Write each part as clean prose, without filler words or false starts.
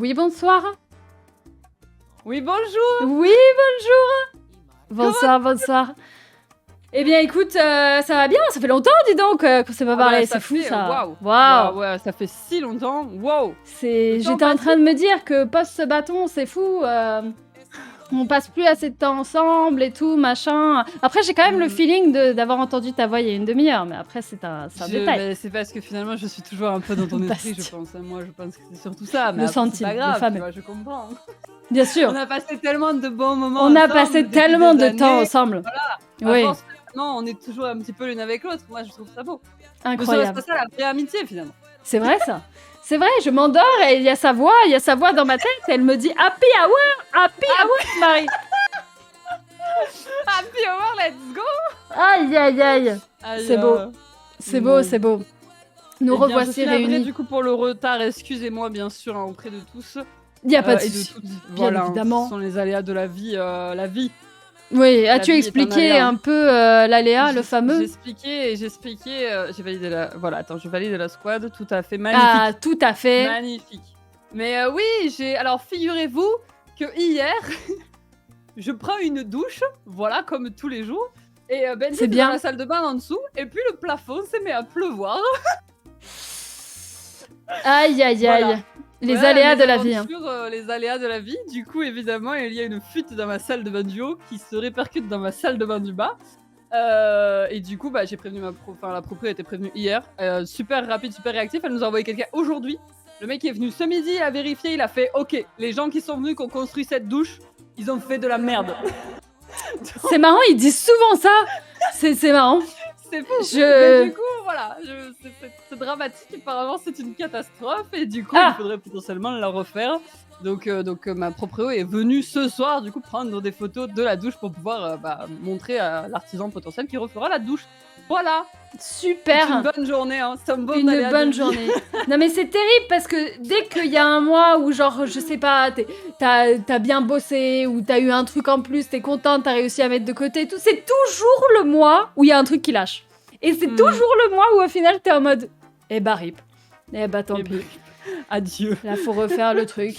Oui, bonsoir. Oui, bonjour. Oui, bonjour. Bonsoir. Eh bien, écoute, ça va bien, ça fait longtemps, dis donc, qu'on s'est pas parlé, c'est fou ça. Waouh. Ouais, ça fait si longtemps. Waouh. J'étais en train de me dire que post ce bâton, c'est fou. On passe plus assez de temps ensemble et tout, machin. Après, j'ai quand même le feeling d'avoir entendu ta voix il y a une demi-heure, mais après, c'est un détail. C'est parce que finalement, je suis toujours un peu dans ton esprit, je pense. Moi, je pense que c'est surtout ça. Mais le après, centime, c'est pas grave, le fameux. tu vois, je comprends. Bien sûr. On a passé tellement de bons moments On a ensemble, passé depuis tellement des de temps années. ensemble. Voilà. Oui. Non, on est toujours un petit peu l'une avec l'autre. Moi, je trouve ça beau. Incroyable. C'est ça la vraie amitié, finalement. C'est vrai, ça. C'est vrai, je m'endors et il y a sa voix dans ma tête et elle me dit Happy Hour, Marie. Happy hour, let's go. Aïe. C'est beau. C'est beau. Nous revoici réunis. Du coup, pour le retard, excusez-moi, bien sûr, auprès de tous. Il n'y a pas de souci. Voilà, évidemment. Ce sont les aléas de la vie. Oui, as-tu expliqué un peu l'aléa, le fameux? J'ai expliqué, j'ai validé la... Voilà, attends, je valide la squad, tout à fait, magnifique. Ah, tout à fait. Magnifique. Mais oui, alors figurez-vous que hier, je prends une douche, voilà, comme tous les jours, et Ben est dans la salle de bain en dessous, et puis le plafond s'est mis à pleuvoir. Aïe. Voilà. Les aléas de la vie. Les aléas de la vie. Du coup, évidemment, il y a une fuite dans ma salle de bain du haut qui se répercute dans ma salle de bain du bas. Et du coup, j'ai prévenu la propriétaire a été prévenue hier. Super rapide, super réactif. Elle nous a envoyé quelqu'un aujourd'hui. Le mec est venu ce midi, il a vérifié, il a fait OK, les gens qui sont venus, qui ont construit cette douche, ils ont fait de la merde. C'est marrant, ils disent souvent ça. C'est marrant. C'est fou. Mais du coup, voilà, c'est dramatique. Apparemment, c'est une catastrophe et du coup, il faudrait potentiellement la refaire. Donc ma proprio est venue ce soir, du coup, prendre des photos de la douche pour pouvoir montrer à l'artisan potentiel qui refera la douche. Voilà. Super. C'est une bonne journée, hein. C'est une bonne journée. Non mais c'est terrible parce que dès qu'il y a un mois où genre, je sais pas, t'as bien bossé ou t'as eu un truc en plus, t'es contente, t'as réussi à mettre de côté et tout, c'est toujours le mois où il y a un truc qui lâche. Et c'est toujours le mois où au final t'es en mode rip. Tant pis. Adieu. Là faut refaire le truc.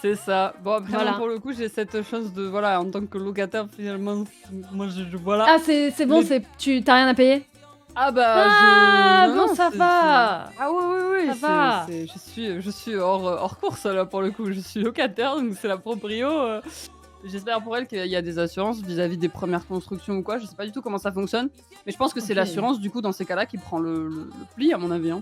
C'est ça. Bon, après, voilà. Pour le coup, j'ai cette chance de, voilà, en tant que locataire, finalement, moi, voilà. Ah, c'est bon, tu t'as rien à payer? Ah ça va. Ah oui, ça va. Je suis hors course, là, pour le coup. Je suis locataire, donc c'est la proprio. J'espère pour elle qu'il y a des assurances vis-à-vis des premières constructions ou quoi. Je sais pas du tout comment ça fonctionne. Mais je pense que c'est l'assurance, du coup, dans ces cas-là, qui prend le pli, à mon avis. Hein.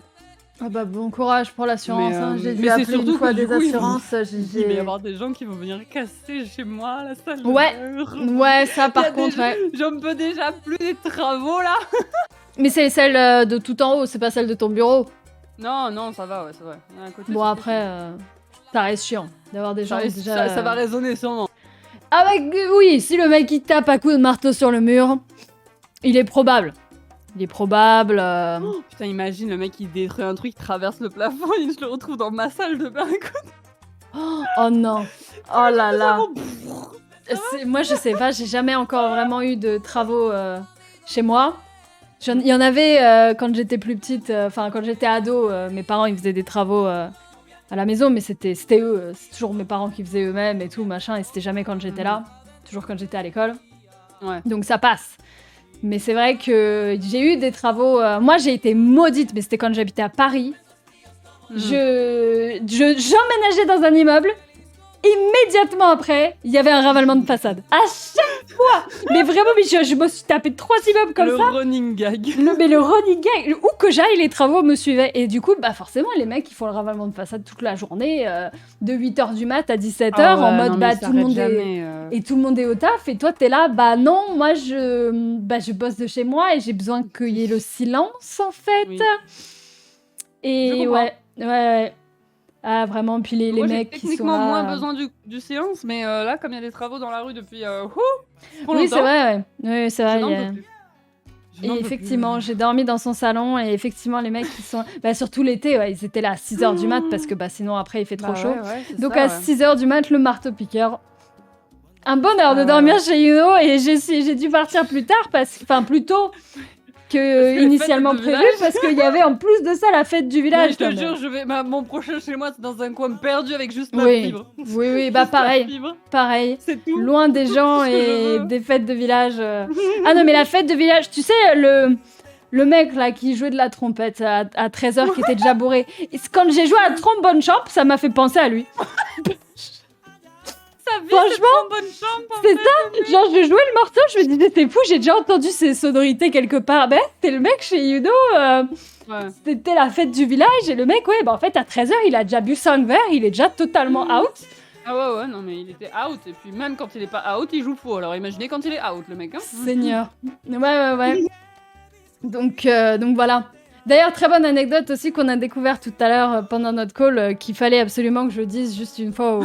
Ah bon courage pour l'assurance, j'ai dû c'est appeler surtout une fois des assurances. Il va y avoir des gens qui vont venir casser chez moi la salle de bain. Ouais, ça par contre, j'en peux déjà plus des travaux là. Mais c'est celle de tout en haut, c'est pas celle de ton bureau. Non, ça va, ouais, c'est vrai. Bon après, ça reste chiant d'avoir des gens déjà... Ça va résonner sûrement. Oui, si le mec il tape à coups de marteau sur le mur, il est probable. Oh, putain, imagine le mec qui détruit un truc, il traverse le plafond et je le retrouve dans ma salle de bain. Oh non. Oh là là. Moi je sais pas, j'ai jamais encore vraiment eu de travaux chez moi. Il y en avait quand j'étais plus petite, quand j'étais ado, mes parents ils faisaient des travaux à la maison, mais c'était eux, c'est toujours mes parents qui faisaient eux-mêmes et tout, machin, et c'était jamais quand j'étais là, toujours quand j'étais à l'école. Ouais. Donc ça passe. Mais c'est vrai que j'ai eu des travaux... moi, j'ai été maudite, mais c'était quand j'habitais à Paris. J'emménageais dans un immeuble. Immédiatement après, il y avait un ravalement de façade. À chaque fois. Mais vraiment, je me suis tapé 3 immeubles comme ça. Le running gag. Mais le running gag. Où que j'aille, les travaux me suivaient. Et du coup, forcément, les mecs, ils font le ravalement de façade toute la journée. De 8h du mat à 17h. En mode, tout le monde et tout le monde est au taf. Et toi, t'es là, non, moi, je bosse de chez moi et j'ai besoin qu'il y ait le silence, en fait. Oui. Et ouais. Ah vraiment, puis les mecs qui sont techniquement moins besoin du silence, mais là, comme il y a des travaux dans la rue depuis oui, c'est vrai, ouais. Oui, c'est vrai. Et effectivement, j'ai dormi dans son salon et effectivement, les mecs qui sont... surtout l'été, ils étaient là à 6h du mat parce que sinon après il fait trop chaud. Donc à 6h du mat, le marteau-piqueur. Un bonheur de dormir chez Yuno et j'ai dû partir plus tard, plus tôt. que initialement prévu, parce qu'il y avait en plus de ça la fête du village. Mais je te jure, mon prochain chez moi, c'est dans un coin perdu avec juste la fibre. Oui, bah pareil. C'est tout. Loin des gens et des fêtes de village. Ah non, mais la fête de village, tu sais, le mec là qui jouait de la trompette à 13h qui était déjà bourré. Quand j'ai joué à Trombone Champ, ça m'a fait penser à lui. Franchement, c'est ça. Genre, je jouais le morceau, je me disais, c'est fou, j'ai déjà entendu ces sonorités quelque part. Ben, t'es le mec chez Yuno. C'était la fête du village et le mec, en fait, à 13h, il a déjà bu 5 verres, il est déjà totalement out. Ah ouais, non, mais il était out. Et puis, même quand il est pas out, il joue faux. Alors, imaginez quand il est out, le mec. Hein. Seigneur. Ouais. Donc voilà. D'ailleurs, très bonne anecdote aussi qu'on a découvert tout à l'heure pendant notre call, qu'il fallait absolument que je dise juste une fois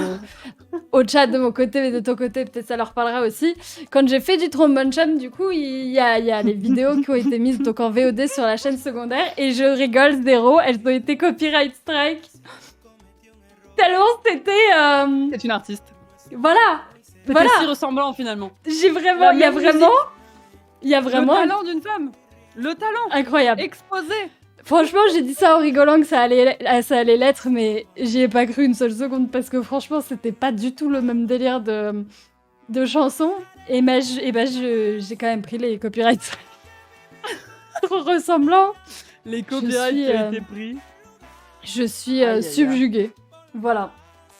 au chat de mon côté, mais de ton côté, peut-être ça leur parlera aussi. Quand j'ai fait du trombone champ, du coup, il y a les vidéos qui ont été mises donc en VOD sur la chaîne secondaire, et je rigole zéro, elles ont été copyright strike. Tellement c'était... C'est une artiste. Voilà. C'était si ressemblant, finalement. Il y a vraiment... Le talent d'une femme. Le talent. Incroyable. Exposé. Franchement, j'ai dit ça en rigolant que ça allait l'être, mais j'y ai pas cru une seule seconde parce que franchement, c'était pas du tout le même délire de chanson. Et j'ai quand même pris les copyrights. Trop ressemblant. Les copyrights qui ont été pris. Je suis subjuguée. Voilà.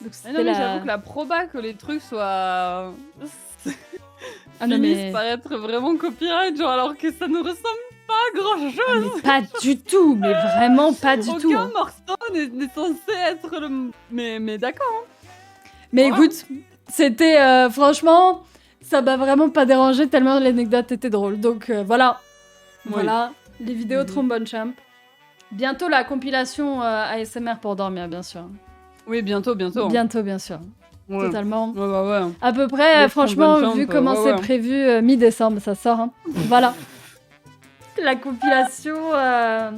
Donc, mais j'avoue que la proba que les trucs soient finissent par être vraiment copyright, genre alors que ça ne ressemble pas grand-chose. Mais pas du tout, mais vraiment pas du tout. Aucun morceau n'est censé être le... Mais d'accord. Hein. Mais écoute, c'était... franchement, ça m'a vraiment pas dérangé tellement l'anecdote était drôle. Donc voilà. Voilà, les vidéos Trombone Champ. Bientôt la compilation ASMR pour dormir, bien sûr. Oui, bientôt. Bientôt, bien sûr. Ouais. Totalement. Ouais. À peu près, franchement, vu comment c'est prévu, mi-décembre, ça sort. Hein. Voilà. La compilation... Ah,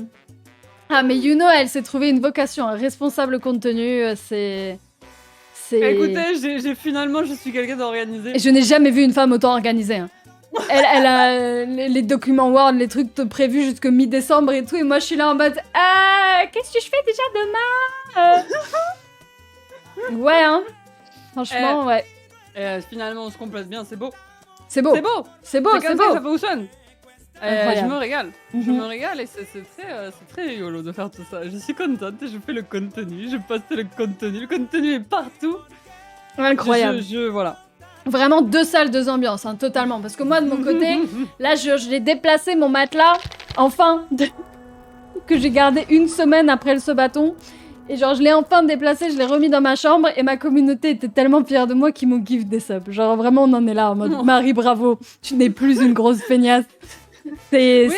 mais Yuno, elle s'est trouvée une vocation. Responsable contenu, c'est... Écoutez, finalement, je suis quelqu'un d'organisé. Et je n'ai jamais vu une femme autant organisée. Hein. Elle a les documents Word, les trucs prévus jusque mi-décembre et tout. Et moi, je suis là en mode... qu'est-ce que je fais déjà demain Ouais, hein. Franchement, ouais. Finalement, on se complète bien, c'est beau. C'est beau. C'est comme ça que ça fonctionne. Je me régale. Je me régale et c'est très rigolo de faire tout ça. Je suis contente, je fais le contenu, je poste le contenu est partout. Incroyable. Voilà. Vraiment 2 salles, 2 ambiances, hein, totalement. Parce que moi, de mon côté, là, je l'ai déplacé mon matelas, enfin, que j'ai gardé 1 semaine après le saut-bâton. Et genre, je l'ai enfin déplacé, je l'ai remis dans ma chambre et ma communauté était tellement fière de moi qu'ils m'ont give des subs. Genre, vraiment, on en est là en mode Marie, bravo, tu n'es plus une grosse feignasse. J'ai vu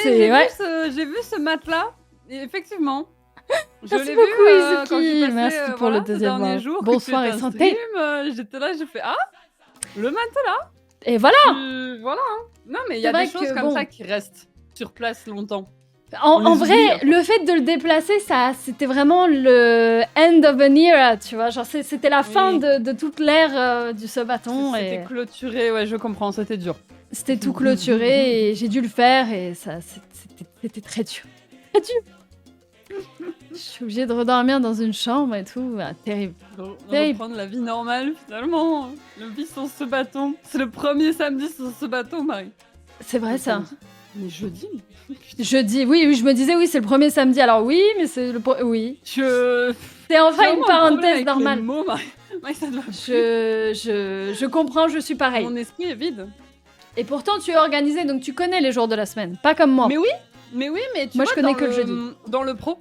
ce matelas, et effectivement. Je l'ai vu quand j'ai passé, merci pour le deuxième mois. Jour, bonsoir et santé. J'étais là, j'ai fait le matelas. Et voilà. Voilà. Hein. Non, mais il y a des choses comme ça qui restent sur place longtemps. En vrai, le fait de le déplacer, c'était vraiment le end of an era, tu vois. Genre, c'était la fin de toute l'ère du saut-bâton. C'était clôturé, ouais, je comprends, c'était dur. C'était tout clôturé et j'ai dû le faire et c'était très dur. Très dur. Je suis obligée de redormir dans une chambre et tout. Terrible. Reprendre la vie normale, finalement. Le vie sans ce bâton. C'est le premier samedi sans ce bâton, Marie. C'est vrai, ça. Mais jeudi. Jeudi, oui, je me disais, oui, c'est le premier samedi. Alors oui, mais c'est le... Oui. C'est enfin une parenthèse normale. Je comprends, je suis pareil. Mon esprit est vide. Et pourtant, tu es organisé, donc tu connais les jours de la semaine. Pas comme moi. Mais oui, mais tu moi, vois, je connais que le jeudi. Dans le pro.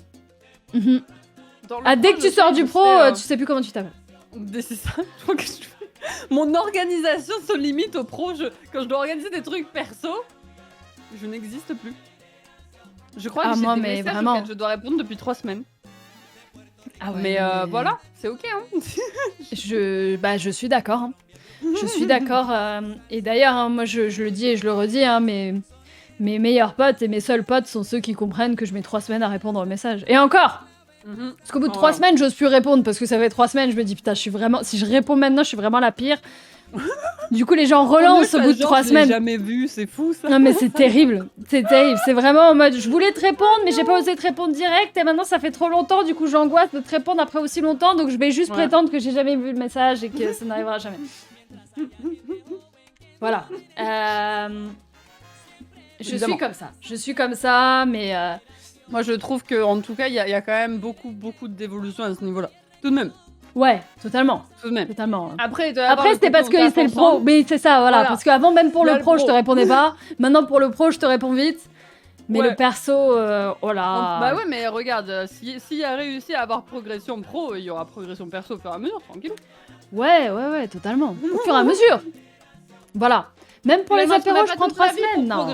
Dès que tu sors du pro, tu sais plus comment tu t'appelles. C'est ça. Mon organisation se limite au pro. Quand je dois organiser des trucs perso, je n'existe plus. Je crois que j'ai des messages auxquels je dois répondre depuis 3 semaines. Ah ouais, mais voilà, c'est ok. Hein. Je suis d'accord. Hein. Je suis d'accord. Et d'ailleurs, hein, moi, je le dis et je le redis, hein, mes meilleurs potes et mes seuls potes sont ceux qui comprennent que je mets 3 semaines à répondre aux messages. Et encore, Parce qu'au bout de 3 semaines, j'ose plus répondre parce que ça fait 3 semaines, je me dis putain, si je réponds maintenant, je suis vraiment la pire. Du coup, les gens relancent au bout de 3 semaines. Je l'ai jamais vu, c'est fou ça. Non mais c'est terrible, c'est terrible. C'est vraiment en mode, je voulais te répondre, mais j'ai pas osé te répondre direct et maintenant ça fait trop longtemps, du coup j'angoisse de te répondre après aussi longtemps, donc je vais juste prétendre que j'ai jamais vu le message et que ça n'arrivera jamais. Voilà. Je suis comme ça, mais... Moi, je trouve qu'en tout cas, il y a quand même beaucoup d'évolution à ce niveau-là. Tout de même. Ouais, totalement. Tout de même. Totalement. Après c'était parce que c'est le pro. Mais c'est ça, voilà. Parce qu'avant, même pour le pro, je te répondais pas. Maintenant, pour le pro, je te réponds vite. Mais le perso, oh là. Bah ouais, mais regarde, s'il a réussi à avoir progression pro, il y aura progression perso au fur et à mesure, tranquille. Ouais, totalement. Au fur et à mesure. Voilà. Même pour les apéros, je prends 3 semaines. Non.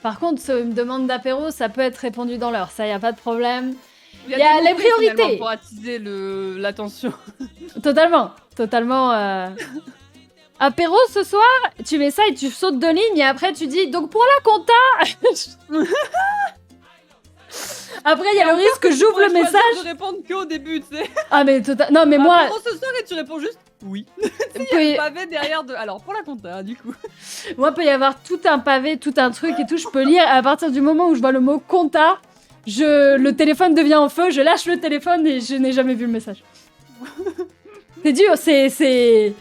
Par contre, une demande d'apéro, ça peut être répondu dans l'heure. Ça, y a pas de problème. Il y a les priorités. Pour attiser l'attention. Totalement. Apéro ce soir, tu mets ça et tu sautes de ligne et après tu dis donc pour la compta. Après, il y a le risque que j'ouvre le message. Je répondre qu'au début, tu sais. Ah mais non mais moi. Apéro ce soir et tu réponds juste oui. Il y a un pavé derrière de. Alors pour la compta, du coup. Moi, peut y avoir tout un pavé, tout un truc et tout. Je peux lire. À partir du moment où je vois le mot compta, le téléphone devient en feu. Je lâche le téléphone et je n'ai jamais vu le message. C'est dur. C'est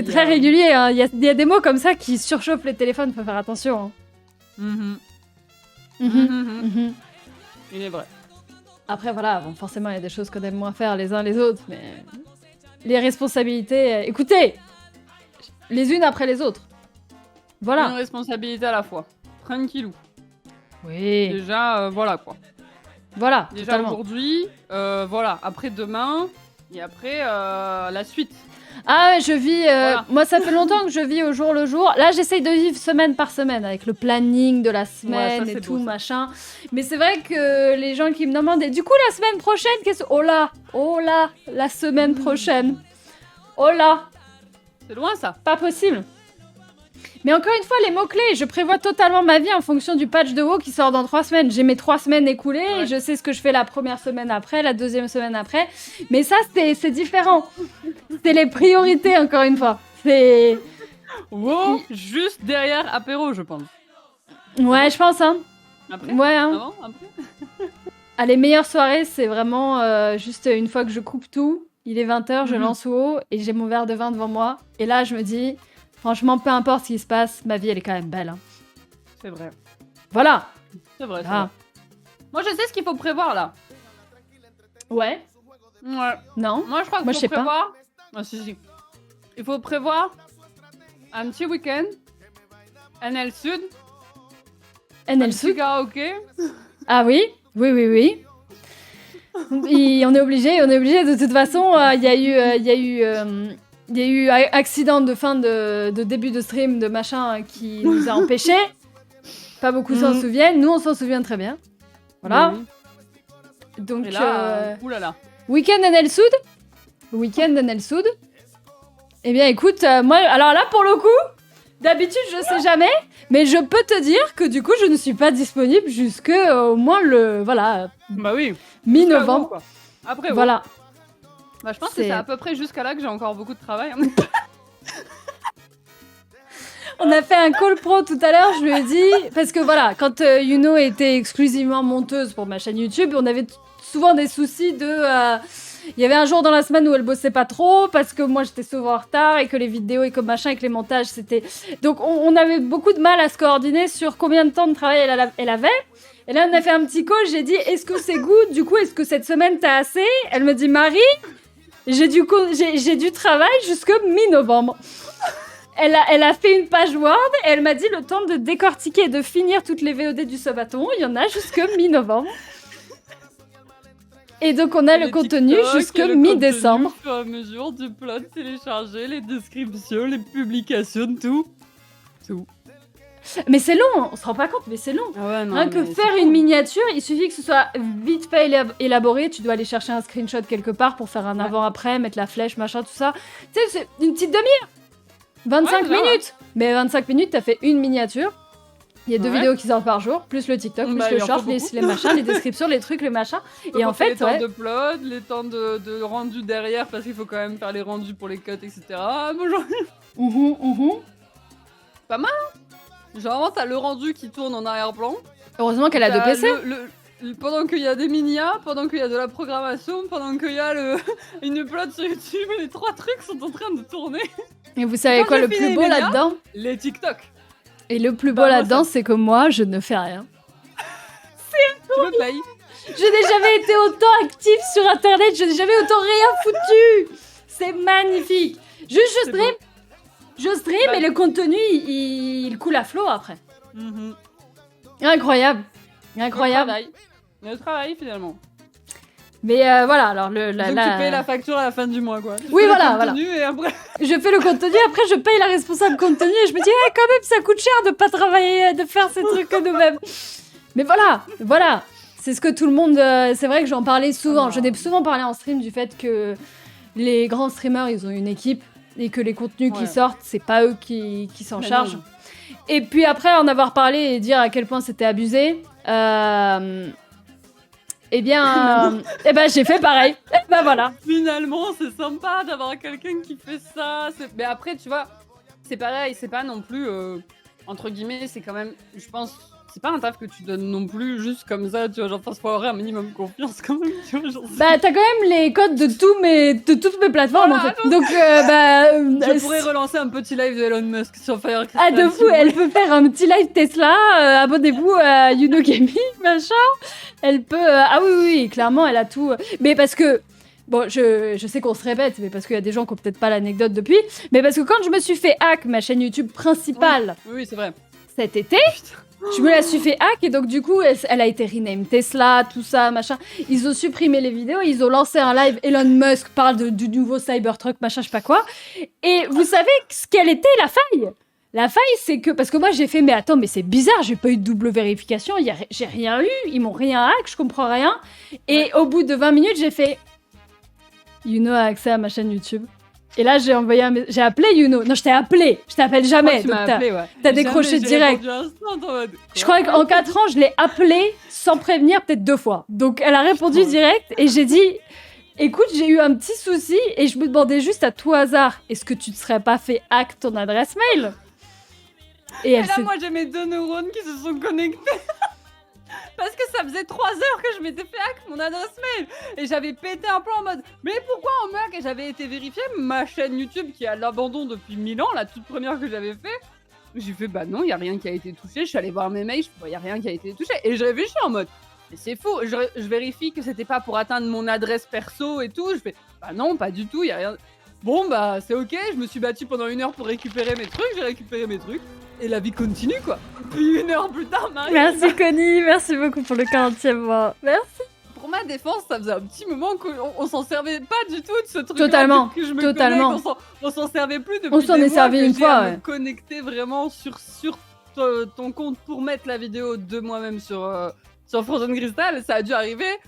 très régulier. Hein. Il y a des mots comme ça qui surchauffent les téléphones. Faut faire attention. Hein. Il est vrai. Après, voilà, bon, forcément, il y a des choses qu'on aime moins faire les uns les autres, mais les responsabilités, écoutez, les unes après les autres. Voilà. Une responsabilité à la fois. Tranquillou. Oui. Déjà, voilà quoi. Voilà. Déjà totalement. aujourd'hui, voilà. Après demain, et après la suite. Ah, je vis. Voilà. Moi, ça fait longtemps que je vis au jour le jour. Là, j'essaye de vivre semaine par semaine avec le planning de la semaine et tout, machin. Mais c'est vrai que les gens qui me demandent, et du coup, la semaine prochaine, qu'est-ce que. Oh là, la semaine prochaine. Oh là. C'est loin ça. Pas possible. Mais encore une fois, les mots-clés, je prévois totalement ma vie en fonction du patch de WoW qui sort dans 3 semaines. J'ai mes 3 semaines écoulées, et je sais ce que je fais la première semaine après, la deuxième semaine après. Mais ça, c'est différent. C'est les priorités, encore une fois. C'est... WoW, juste derrière apéro, je pense. Ouais, je pense, hein. Après ouais, hein. Avant après Ah, les meilleures soirées, c'est vraiment juste une fois que je coupe tout, il est 20h, je lance WoW, et j'ai mon verre de vin devant moi. Et là, je me dis... Franchement, peu importe ce qui se passe, ma vie, elle est quand même belle. Hein. C'est vrai. Voilà. C'est vrai. Moi, je sais ce qu'il faut prévoir, là. Ouais. Non. Moi, je crois qu'il faut prévoir... Ah, si. Il faut prévoir un petit week-end. NL Sud. NL Sud. Karaoké. Ah oui. Oui. Et on est obligé. De toute façon, il y a eu accident de fin de début de stream de machin qui nous a empêchés. Pas beaucoup s'en souviennent. Nous, on s'en souvient très bien. Voilà. Oui. Donc, et là, oulala. Week-end NL Sud. Eh bien, écoute, moi, alors là, pour le coup, d'habitude, je sais jamais, mais je peux te dire que du coup, je ne suis pas disponible jusque au moins Bah oui. Mi-novembre. Après, voilà. Bah, je pense que c'est à peu près jusqu'à là que j'ai encore beaucoup de travail. On a fait un call pro tout à l'heure, je lui ai dit, parce que voilà, quand Yuno était exclusivement monteuse pour ma chaîne YouTube, on avait souvent des soucis de... Il y avait un jour dans la semaine où elle bossait pas trop, parce que moi j'étais souvent en retard, et que les vidéos et que machin, et que les montages, c'était... Donc on avait beaucoup de mal à se coordonner sur combien de temps de travail elle avait. Et là on a fait un petit call, j'ai dit, est-ce que c'est good? Du coup, est-ce que cette semaine t'as assez? Elle me dit, Marie... J'ai du travail jusque mi-novembre. Elle a fait une page Word et elle m'a dit le temps de décortiquer et de finir toutes les VOD du Sabaton. Il y en a jusque mi-novembre. Et donc on a le contenu jusque mi-décembre. Au fur et à mesure du plot téléchargé, les descriptions, les publications, tout. Mais c'est long, on se rend pas compte, mais c'est long. Ah ouais, non, rien que faire une miniature, il suffit que ce soit vite fait élaboré. Tu dois aller chercher un screenshot quelque part pour faire un avant-après, mettre la flèche, machin, tout ça. Tu sais, c'est une petite demi-heure. 25 minutes. Mais 25 minutes, t'as fait une miniature. Il y a 2 vidéos qui sortent par jour, plus le TikTok, plus le short, les machins, les descriptions, les trucs, les machins. Et en fait, les temps d'upload, les temps de rendu derrière, parce qu'il faut quand même faire les rendus pour les cuts, etc. Bonjour. Pas mal. Genre, t'as le rendu qui tourne en arrière-plan. Heureusement qu'elle a 2 PC. Pendant qu'il y a des minia, pendant qu'il y a de la programmation, pendant qu'il y a une upload sur YouTube, les 3 trucs sont en train de tourner. Et vous savez quoi le plus beau là-dedans? Les TikTok. Et le plus beau là-dedans, c'est que moi, je ne fais rien. Tu me payes. Je n'ai jamais été autant active sur Internet, je n'ai jamais autant rien foutu. C'est magnifique. Juste, je stream et le contenu, il coule à flot après. Incroyable. Le travail finalement. Mais voilà, alors donc tu payes la facture à la fin du mois, quoi. Oui, voilà. Et après... Je fais le contenu, après je paye la responsable contenu et je me dis, quand même, ça coûte cher de pas travailler, de faire ces trucs nous-mêmes. Mais voilà. C'est ce que tout le monde... c'est vrai que j'en parlais souvent. Je n'ai souvent parlé en stream du fait que les grands streamers, ils ont une équipe et que les contenus qui sortent, c'est pas eux qui s'en chargent. Non. Et puis après en avoir parlé et dire à quel point c'était abusé... Eh ben j'ai fait pareil. Voilà. Finalement, c'est sympa d'avoir quelqu'un qui fait ça. Mais après, tu vois, c'est pareil, c'est pas non plus entre guillemets, c'est quand même, je pense, c'est pas un taf que tu donnes non plus juste comme ça, tu vois, genre faut avoir un minimum confiance quand même, tu vois, genre. Bah t'as quand même les codes de toutes mes plateformes en fait. Donc je pourrais relancer un petit live de Elon Musk sur Fire Crystal. Ah de fou, elle peut faire un petit live Tesla, abonnez-vous à Yuno Gaming, machin. Elle peut oui, clairement, elle a tout. Mais parce que bon, je sais qu'on se répète, mais parce qu'il y a des gens qui ont peut-être pas l'anecdote depuis, mais parce que quand je me suis fait hack ma chaîne YouTube principale. Oui, c'est vrai. Cet été. Je me la suis fait hack et donc du coup elle a été rename Tesla, tout ça, machin. Ils ont supprimé les vidéos, ils ont lancé un live, Elon Musk parle du nouveau Cybertruck, machin, je sais pas quoi. Et vous savez quelle était la faille? La faille, c'est que... Parce que moi, j'ai fait, mais attends, mais c'est bizarre, j'ai pas eu de double vérification, j'ai rien lu, ils m'ont rien hack, je comprends rien. Et au bout de 20 minutes, j'ai fait... Yuno a accès à ma chaîne YouTube. Et là, j'ai appelé Yuno. Non, je t'ai appelé, je t'appelle jamais. Donc t'as décroché direct. Je crois qu'en 4 ans, je l'ai appelé sans prévenir peut-être 2 fois. Donc, elle a répondu direct et j'ai dit... Écoute, j'ai eu un petit souci et je me demandais juste à tout hasard, est-ce que tu te serais pas fait hack ton adresse mail? Et là, moi, j'ai mes 2 neurones qui se sont connectés. Parce que ça faisait 3 heures que je m'étais fait hack mon adresse mail. Et j'avais pété un plan en mode, mais pourquoi on me hack? Et j'avais été vérifier ma chaîne YouTube qui est à l'abandon depuis 1000 ans, la toute première que j'avais fait. J'ai fait, bah non, il y a rien qui a été touché. Je suis allée voir mes mails, je fais, y a rien qui a été touché. Et je réfléchis en mode, mais c'est faux. Je vérifie que c'était pas pour atteindre mon adresse perso et tout. Je fais, bah non, pas du tout, y a rien. Bon, bah c'est ok, je me suis battue pendant 1 heure pour récupérer mes trucs, j'ai récupéré mes trucs. Et la vie continue, quoi. Puis 1 heure plus tard, Marie... Merci, Connie. Merci beaucoup pour le 40e mois. Merci. Pour ma défense, ça faisait un petit moment qu'on s'en servait pas du tout de ce truc. Totalement. Que je me Totalement. On s'en servait plus depuis on s'en est servi une fois, me connecter vraiment sur ton compte pour mettre la vidéo de moi-même sur Frozen Crystal. Ça a dû arriver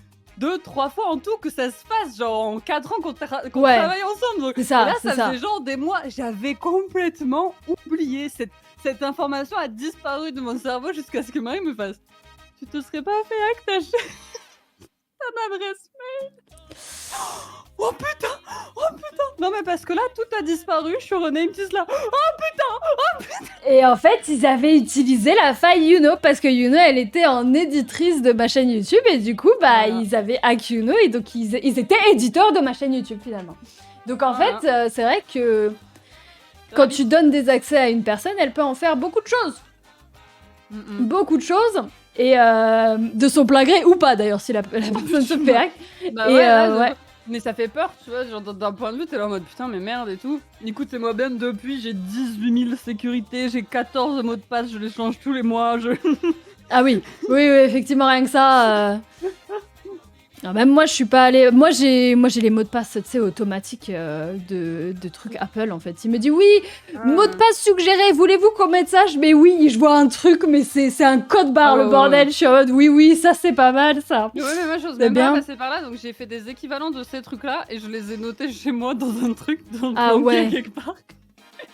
2-3 fois en tout que ça se passe, genre en 4 ans qu'on travaille ensemble. Donc, c'est ça, et là, ça faisait genre des mois. J'avais complètement oublié cette information a disparu de mon cerveau jusqu'à ce que Marie me fasse. Tu te serais pas fait hack ta adresse mail? Oh putain! Non mais parce que là, tout a disparu, je suis rename Tesla. Oh putain! Et en fait, ils avaient utilisé la faille Yuno parce que Yuno, elle était en éditrice de ma chaîne YouTube et du coup, bah, ils avaient hack Yuno et donc ils étaient éditeurs de ma chaîne YouTube finalement. Donc en fait, c'est vrai que quand tu donnes des accès à une personne, elle peut en faire beaucoup de choses. Beaucoup de choses. Et de son plein gré ou pas d'ailleurs, si la personne se fait hack. Bah mais ça fait peur, tu vois, genre d'un point de vue, t'es là en mode putain, mais merde et tout. Écoutez-moi bien, depuis, j'ai 18 000 sécurités, j'ai 14 mots de passe, je les change tous les mois. Ah oui, effectivement, rien que ça. Non, même moi, je suis pas allée. Moi, j'ai les mots de passe, tu sais, automatiques de trucs Apple, en fait. Il me dit oui, mot de passe suggéré. Voulez-vous qu'on mette ça? Mais oui, je vois un truc, mais c'est un code barre, le bordel. Je suis en mode oui, ça c'est pas mal, ça. Ouais, mais moi, j'ose même pas passer par là, donc j'ai fait des équivalents de ces trucs-là et je les ai notés chez moi dans un truc, quelque part.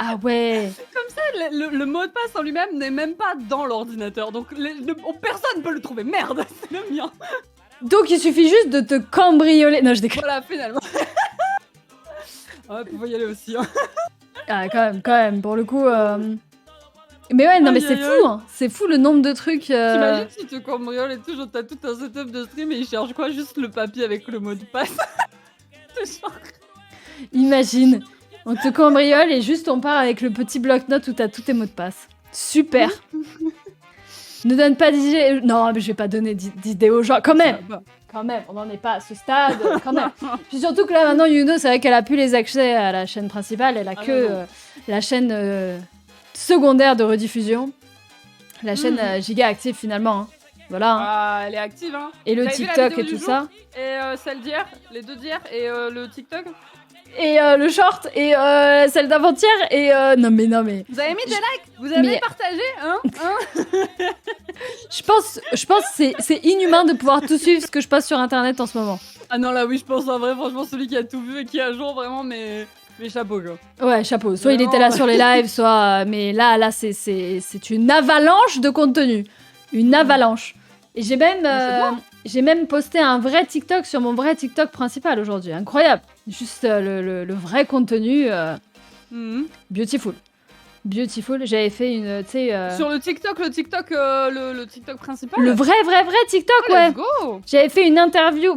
Ah ouais. Comme ça, fait, le mot de passe en lui-même n'est même pas dans l'ordinateur. Donc, personne ne peut le trouver. Merde, c'est le mien. Donc, il suffit juste de te cambrioler. Non, je déconne. Voilà, finalement. Ouais, faut y aller aussi. Hein. Ah, quand même, pour le coup. Mais ouais, non, mais c'est fou, hein. C'est fou le nombre de trucs. T'imagines si tu cambrioles et tout, genre t'as tout un setup de stream et ils cherchent quoi? Juste le papier avec le mot de passe. Genre... Imagine, on te cambriole et juste on part avec le petit bloc-notes où t'as tous tes mots de passe. Super. Ne donne pas d'idées. Non, mais je vais pas donner d'idées aux gens. Quand même, on n'en est pas à ce stade. Quand même. Puis surtout que là maintenant, Yuno, c'est vrai qu'elle a plus les accès à la chaîne principale. Elle a que la chaîne secondaire de rediffusion. La chaîne giga active finalement. Hein. Voilà. Hein. Ah, elle est active. Hein. Et le TikTok et tout ça. Et celle d'hier, les deux d'hier et le TikTok. Et le short et celle d'avant-hier et non mais vous avez mis des likes, vous avez partagé hein je pense que c'est inhumain de pouvoir tout suivre ce que je passe sur internet en ce moment. Ah non là oui je pense en vrai franchement celui qui a tout vu et qui est à jour vraiment mais chapeau quoi. Ouais chapeau, soit vraiment... il était là sur les lives soit mais là c'est une avalanche de contenu, une avalanche. Et j'ai même posté un vrai TikTok sur mon vrai TikTok principal aujourd'hui. Incroyable. Juste le vrai contenu. Beautiful. J'avais fait une... Sur le TikTok, le TikTok principal. Le vrai TikTok, ouais. Let's go. J'avais fait une interview.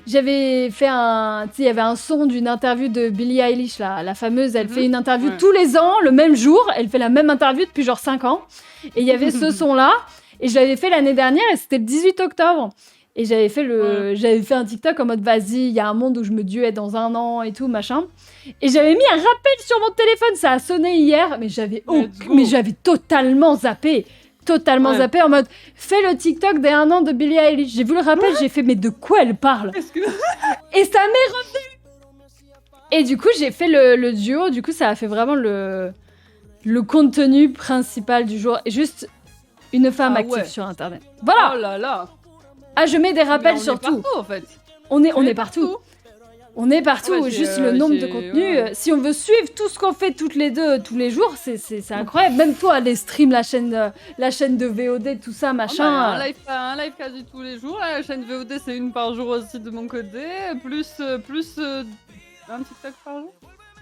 J'avais fait un... Tu sais, il y avait un son d'une interview de Billie Eilish, là. La fameuse, elle fait une interview tous les ans, le même jour. Elle fait la même interview depuis genre 5 ans. Et il y avait ce son-là. Et je l'avais fait l'année dernière et c'était le 18 octobre. Et j'avais fait un TikTok en mode vas-y, il y a un monde où je me duais dans 1 an et tout, machin. Et j'avais mis un rappel sur mon téléphone, ça a sonné hier, mais j'avais totalement zappé. Zappé en mode fais le TikTok des 1 an de Billie Eilish. J'ai vu le rappel, j'ai fait mais de quoi elle parle? Et ça m'est revenu. Et du coup, j'ai fait le duo, du coup, ça a fait vraiment le contenu principal du jour. Et juste une femme active sur internet. Voilà. Oh là là. Ah, je mets des rappels sur tout. Partout, en fait. On est partout. On est partout. Juste le nombre de contenus. Si on veut suivre tout ce qu'on fait toutes les deux, tous les jours, c'est incroyable. Même toi, les streams, la chaîne de VOD, tout ça, machin. Un live quasi tous les jours. La chaîne VOD, c'est 1 par jour aussi de mon côté. Plus un TikTok par jour.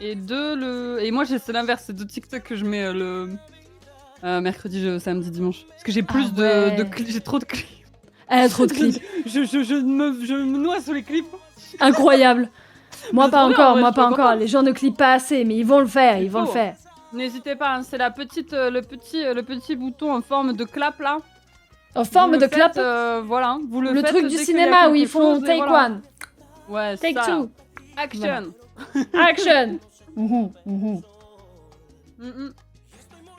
Et 2, Et moi, c'est l'inverse. C'est 2 TikTok que je mets le mercredi, samedi, dimanche. Parce que j'ai plus de clips. J'ai trop de clips. Elle a trop de clips. je me noie sous les clips. Incroyable. Moi pas encore. Les gens ne clipent pas assez, mais ils vont le faire. N'hésitez pas, hein, c'est le petit bouton en forme de clap là. En forme de clap. Voilà, vous le faites. Le truc du cinéma où ils font take one. Ouais, take ça. 2. Action. Voilà. Action.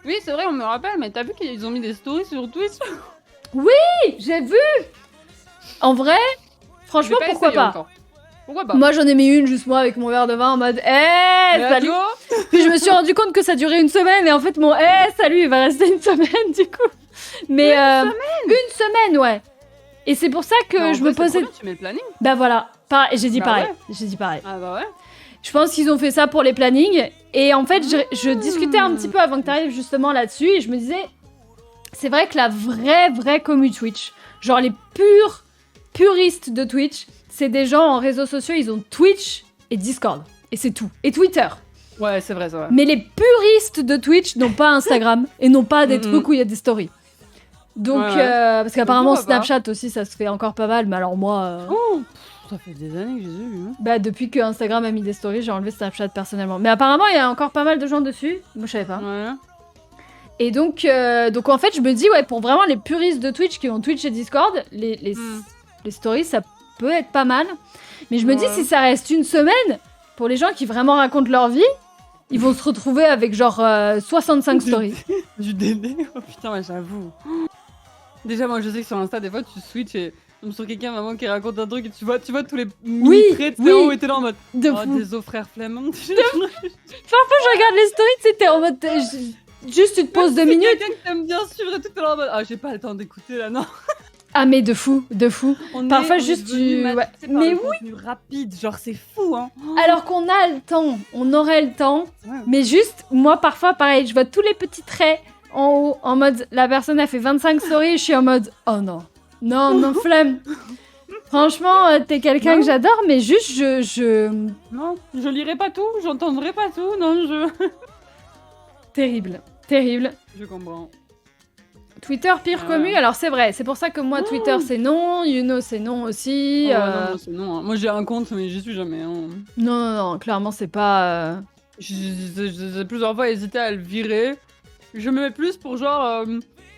Oui, c'est vrai, on me rappelle, mais t'as vu qu'ils ont mis des stories sur Twitch? Oui, j'ai vu. En vrai, franchement, pourquoi pas? Pourquoi pas? Moi, j'en ai mis une juste moi avec mon verre de vin en mode salut. Puis je me suis rendu compte que ça durait 1 semaine et en fait mon salut il va rester 1 semaine du coup. Mais une semaine, ouais. Et c'est pour ça que je me posais. Tu mets le planning? Bah voilà. J'ai dit pareil. Ah bah ouais. Je pense qu'ils ont fait ça pour les plannings et en fait je discutais un petit peu avant que t'arrives justement là-dessus et je me disais. C'est vrai que la vraie commu Twitch, genre les puristes de Twitch, c'est des gens en réseaux sociaux, ils ont Twitch et Discord. Et c'est tout. Et Twitter. Ouais, c'est vrai. Mais les puristes de Twitch n'ont pas Instagram et n'ont pas des trucs où il y a des stories. Donc, parce qu'apparemment Snapchat aussi, ça se fait encore pas mal, mais alors moi... ça fait des années que j'ai vu. Hein. Bah, depuis que Instagram a mis des stories, j'ai enlevé Snapchat personnellement. Mais apparemment, il y a encore pas mal de gens dessus. Moi, je savais pas. Ouais. Et donc en fait, je me dis, ouais, pour vraiment les puristes de Twitch qui ont Twitch et Discord, les stories, ça peut être pas mal. Mais je me dis, si ça reste 1 semaine, pour les gens qui vraiment racontent leur vie, ils vont se retrouver avec genre 65 stories. Du délai. Oh putain, ouais, j'avoue. Déjà, moi, je sais que sur Insta, des fois, tu switches et tombe sur quelqu'un vraiment qui raconte un truc et tu vois tous les mini-traits de Théo et t'es là en mode désolé frère flemmard. Parfois, je regarde les stories, tu sais, t'es en mode... Juste tu te poses 2 minutes. Quelqu'un que t'aimes bien suivre et tout, t'es là en mode j'ai pas le temps d'écouter là, non. Ah mais de fou. Parfois juste du... Mais oui, rapide, genre c'est fou, hein. Alors qu'on a le temps, on aurait le temps, mais juste, moi parfois pareil, je vois tous les petits traits en haut, en mode, la personne a fait 25 stories, je suis en mode, oh non, flemme. Franchement, t'es quelqu'un que j'adore, mais juste, Non, je lirai pas tout, j'entendrai pas tout, non, Terrible. Je comprends. Twitter pire commu, alors c'est vrai, c'est pour ça que moi Twitter c'est non, Youno c'est non aussi. Non, c'est non. Hein. Moi j'ai un compte mais j'y suis jamais. Hein. Non, clairement c'est pas. J'ai plusieurs fois hésité à le virer. Je me mets plus pour genre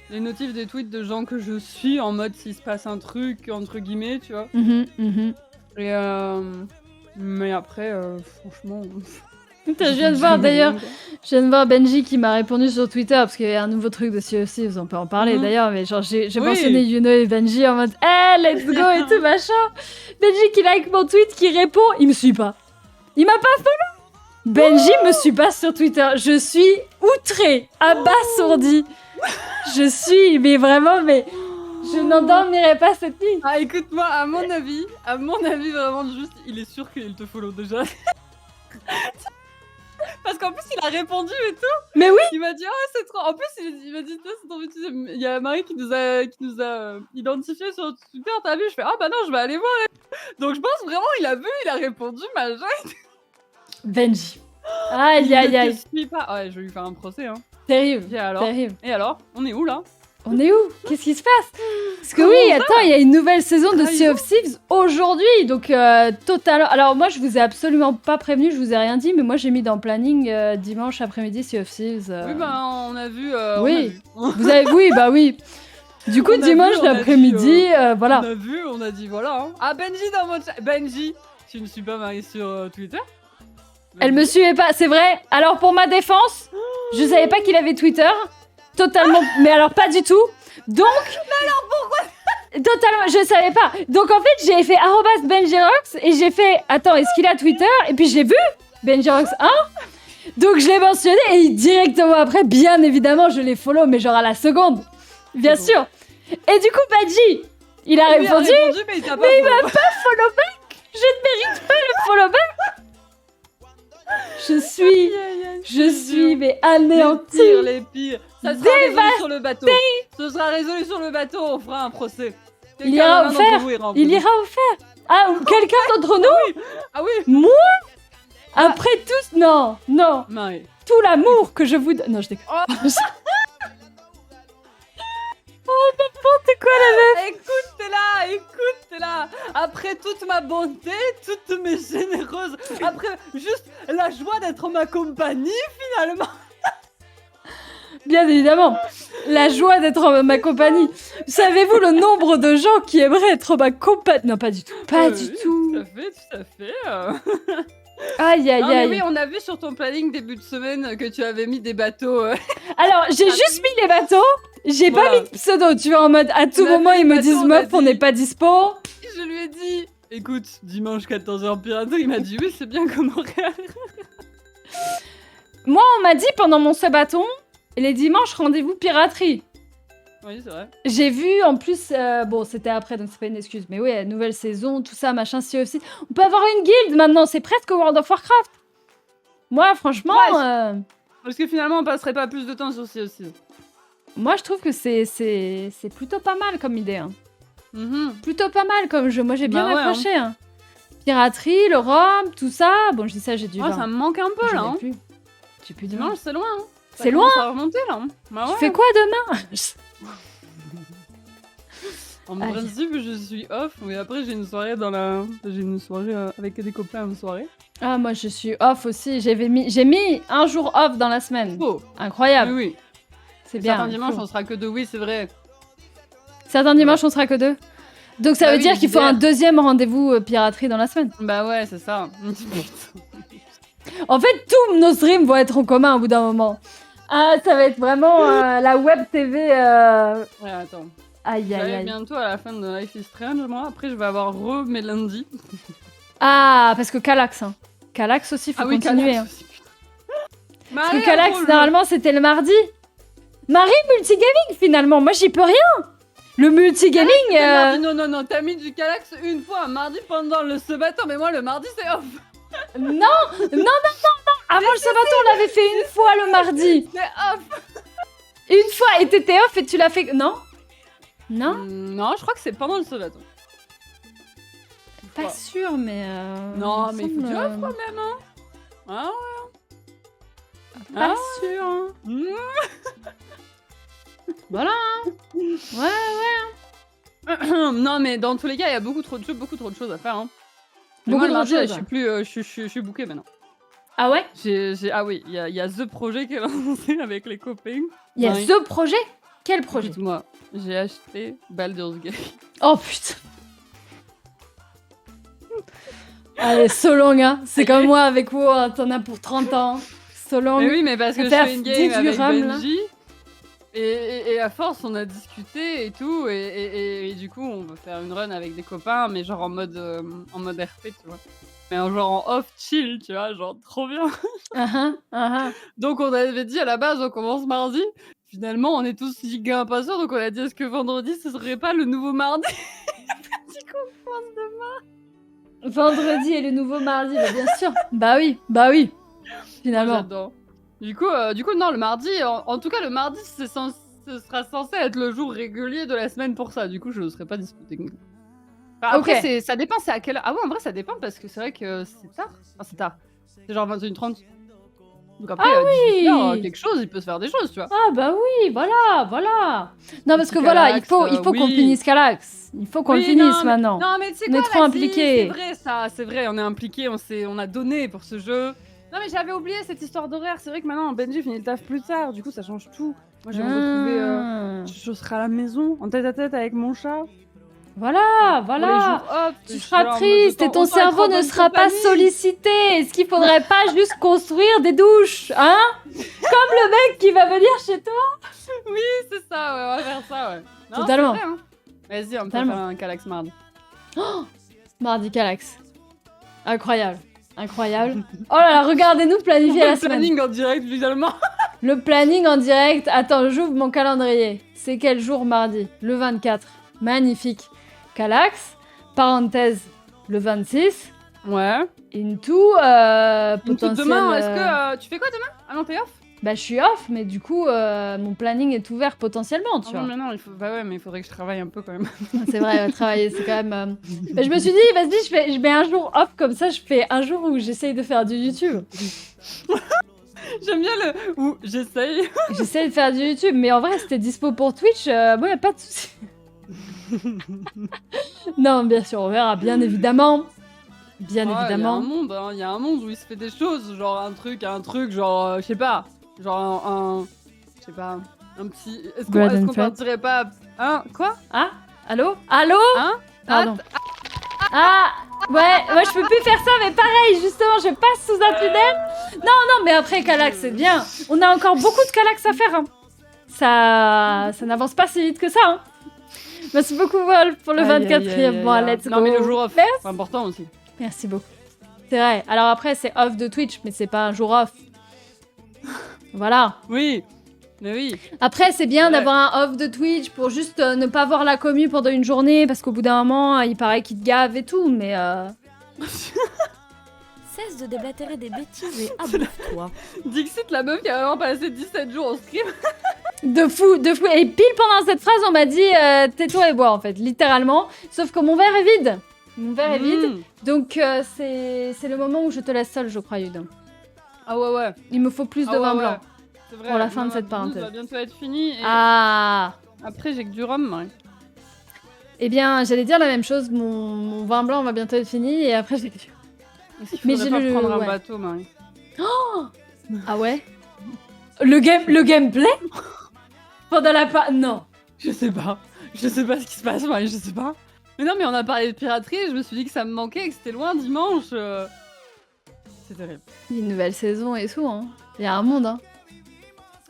les notifs des tweets de gens que je suis en mode s'il se passe un truc entre guillemets, tu vois. Et mais après franchement. Je viens de voir d'ailleurs, Benji qui m'a répondu sur Twitter parce qu'il y avait un nouveau truc de Sea of Thieves, on peut en parler d'ailleurs, mais genre j'ai mentionné Youno et Benji en mode hey, let's go et tout machin. Benji qui like mon tweet, qui répond, il me suit pas. Il m'a pas follow. Benji me suit pas sur Twitter, je suis outrée, abasourdie. Je suis, mais vraiment, je n'endormirai pas cette nuit. Ah écoute-moi, à mon avis vraiment juste, il est sûr qu'il te follow déjà. Parce qu'en plus, il a répondu et tout. Mais oui. Il m'a dit, c'est trop. En plus, il m'a dit, c'est trop vite. Il y a Marie qui nous a identifié sur Twitter. T'as vu? Je fais, bah non, je vais aller voir. Donc, je pense vraiment, il a vu, il a répondu, machin. Benji. Aïe. Ouais, je vais lui faire un procès. Hein. Terrible. Et alors? On est où là? On est où? Qu'est-ce qui se passe? Parce que oui, attends, il y a une nouvelle saison de Sea of Thieves aujourd'hui, donc totalement. Alors moi, je vous ai absolument pas prévenu, je vous ai rien dit, mais moi j'ai mis dans le planning dimanche après-midi Sea of Thieves. Oui, on a vu. Oui, vous avez. Oui. Du coup, dimanche l'après-midi, voilà. On a vu, on a dit voilà. Hein. Ah, Benji dans mon chat. Benji, tu ne suis pas Marie sur Twitter? Elle me suivait pas, c'est vrai. Alors pour ma défense, je savais pas qu'il avait Twitter. Totalement, mais alors pas du tout. Donc. Mais alors pourquoi? Totalement, je savais pas. Donc en fait, j'ai fait @benjirox et j'ai fait attends, est-ce qu'il a Twitter? Et puis je l'ai vu, benjirox 1. Donc je l'ai mentionné et directement après, bien évidemment, je l'ai follow, mais genre à la seconde. Bien sûr. Et du coup, Benji, il a répondu, mais il m'a pas follow back. Je ne mérite pas le follow back. Je suis mais anéantie. Les pires. Ça sera résolu sur le bateau. Ce sera résolu sur le bateau, on fera un procès. Il ira au fer. Ah, quelqu'un d'entre nous? Ah oui. Moi? Après tout... Non. Marie. Tout l'amour que je vous donne... Non, je déconne. Oh, n'importe quoi, la meuf. Écoute, t'es là. Après toute ma bonté, toutes mes généreuses... Après, juste la joie d'être ma compagnie, finalement. Bien évidemment, la joie d'être ma compagnie. Savez-vous le nombre de gens qui aimeraient être ma compagnie? Non, pas du tout. Tout à fait. Aïe. Mais oui, on a vu sur ton planning début de semaine que tu avais mis des bateaux. Alors, j'ai juste mis les bateaux. J'ai pas mis de pseudo, tu vois, en mode à tout moment ils me disent meuf, on n'est pas dispo. Je lui ai dit, écoute, dimanche 14h piraterie, il m'a dit oui, c'est bien comme horaire. Moi, on m'a dit pendant mon sabaton, les dimanches, rendez-vous piraterie. Oui, c'est vrai. J'ai vu en plus, bon, c'était après, donc c'est pas une excuse, mais ouais, nouvelle saison, tout ça, machin, Sea of Thieves. On peut avoir une guilde maintenant, c'est presque World of Warcraft. Moi, franchement. Parce que finalement, on passerait pas plus de temps sur Sea of Thieves. Moi, je trouve que c'est plutôt pas mal comme idée. Hein. Plutôt pas mal comme jeu. Moi, j'ai bien accroché. Hein. Piraterie, le rhum, tout ça. Bon, je dis ça, j'ai du vin. Ça me manque un peu, là. J'ai plus de dimanche, c'est loin. Hein. C'est loin. Ça va remonter, là. Tu fais quoi demain? En principe, je suis off, mais après, j'ai une soirée avec des copains, une soirée. Ah, moi, je suis off aussi. J'ai mis un jour off dans la semaine. Oh. Incroyable. Oui. C'est bien. Certains dimanches, on sera que deux, oui, c'est vrai. Certains dimanches, on sera que deux. Donc ça veut dire qu'il faut un deuxième rendez-vous piraterie dans la semaine. Bah ouais, c'est ça. En fait, tous nos streams vont être en commun au bout d'un moment. Ah, ça va être vraiment la web TV. Ouais, attends. Aïe. Bientôt à la fin de Life is Strange, moi. Après, je vais avoir mes lundis. Ah, parce que Calax. Hein. Calax aussi, faut continuer. Calax aussi, parce que Calax, normalement, c'était le mardi. Marie multigaming, finalement. Moi, j'y peux rien. Le multigaming. Non, t'as mis du Calax une fois un mardi pendant le Sabaton, mais moi le mardi c'est off. Non. Avant le Sabaton, on l'avait fait une fois le mardi. C'est off. Une fois, et t'étais off et tu l'as fait... Non. Non, je crois que c'est pendant le Sabaton. Pas sûr, mais... Non, mais il faut que tu off quand même, hein. Ah ouais. Pas sûr, hein. Voilà. Ouais. Non, mais dans tous les cas, il y a beaucoup trop de choses à faire, hein. Beaucoup de choses. Je Je suis bookée maintenant. Ah ouais? Ah oui, il y a The Projet qui est lancé avec les copains. Il y a The Projet? Quel projet? Écoute-moi, j'ai acheté Baldur's Gate. Oh putain. Allez, so long, hein. C'est comme moi avec WoW, t'en as pour 30 ans. So long. Mais oui, mais parce que je fais une game avec Benji. Et à force, on a discuté et tout, et du coup, on veut faire une run avec des copains, mais genre en mode RP, tu vois. Mais genre en off chill, tu vois, genre trop bien. Donc on avait dit à la base, on commence mardi. Finalement, on est tous giga impatients, donc on a dit est-ce que vendredi, ce serait pas le nouveau mardi? Du coup, on commence demain. Vendredi est le nouveau mardi, bah, bien sûr. Bah oui. Finalement. J'adore. Du coup, non, le mardi, en tout cas, le mardi, ce sera censé être le jour régulier de la semaine pour ça. Du coup, je ne serai pas disputé. Enfin, après, ça dépend, c'est à quelle heure. Ah ouais, en vrai, ça dépend parce que c'est vrai que c'est tard. Enfin, c'est tard. C'est genre 21h30. Donc après, 18h, quelque chose, il peut se faire des choses, tu vois. Ah bah oui, voilà. Non, parce que voilà, il faut qu'on finisse Calax. Il faut qu'on le finisse maintenant. Non, mais tu sais on est trop impliqués. C'est vrai, ça, c'est vrai, on est impliqués, on a donné pour ce jeu. Non mais j'avais oublié cette histoire d'horaire, c'est vrai que maintenant Benji finit le taf plus tard, du coup ça change tout. Moi je vais me retrouver, je serai à la maison, en tête à tête avec mon chat. Voilà. Pour les jours off, tu seras triste et ton cerveau ne sera pas sollicité. Est-ce qu'il faudrait pas juste construire des douches, hein? Comme le mec qui va venir chez toi. Oui, c'est ça, ouais, on va faire ça, ouais. Non, totalement. Vrai, hein. Vas-y, on peut faire un Calax mardi. Oh, mardi Calax. Incroyable. Oh là là, regardez-nous planifier la semaine. Le planning en direct, visuellement. Le planning en direct. Attends, j'ouvre mon calendrier. C'est quel jour mardi? Le 24. Magnifique. Calax. Parenthèse. Le 26. Ouais. Into. Potentiel. Demain, est-ce que tu fais quoi demain? Ah non, t'es off? Bah je suis off, mais du coup mon planning est ouvert potentiellement, tu vois. Mais non, mais il faudrait que je travaille un peu quand même. C'est vrai, travailler c'est quand même... Mais je me suis dit, vas-y, je mets un jour off, comme ça je fais un jour où j'essaye de faire du YouTube. J'aime bien où j'essaye. J'essaye de faire du YouTube, mais en vrai c'était dispo pour Twitch, bon y'a pas de souci. Non, bien sûr, on verra, bien évidemment. Bien évidemment. Il y a un monde où il se fait des choses, genre un truc, genre, je sais pas. Genre je sais pas, un petit... Est-ce qu'on partirait pas... Hein? Quoi? Ah? Allô? Hein? Pardon. Ouais, moi je peux plus faire ça, mais pareil, justement, je passe sous un tunnel. Non, mais après Calax, c'est bien. On a encore beaucoup de Calax à faire, hein. Ça n'avance pas si vite que ça, hein. Merci beaucoup, Wolf, pour le 24e. Bon, let's go. Non, mais le jour off, c'est important aussi. Merci beaucoup. C'est vrai. Alors après, c'est off de Twitch, mais c'est pas un jour off. Voilà. Oui, mais oui. Après, c'est bien d'avoir un off de Twitch pour juste ne pas voir la commu pendant une journée, parce qu'au bout d'un moment, il paraît qu'il te gave et tout, mais... Cesse de déblatérer des bêtises et abonne-toi. Dixit, la meuf qui a vraiment passé 17 jours au stream. De fou. Et pile pendant cette phrase, on m'a dit tais-toi et bois, en fait, littéralement. Sauf que mon verre est vide. Donc c'est le moment où je te laisse seule, je crois, Yudin. Ah ouais. Il me faut plus de vin blanc vrai, pour la fin de cette parenthèse. Ça va bientôt être fini. Et après, j'ai que du rhum, Marie. Eh bien, j'allais dire la même chose. Mon vin blanc va bientôt être fini et après, j'ai que du... Mais j'ai pas prendre un bateau, Marie. Oh ah ouais. Le gameplay pendant la non. Je sais pas ce qui se passe, Marie, je sais pas. Mais non, mais on a parlé de piraterie, je me suis dit que ça me manquait, que c'était loin dimanche. C'est terrible. Il y a une nouvelle saison et tout, hein. Il y a un monde, hein.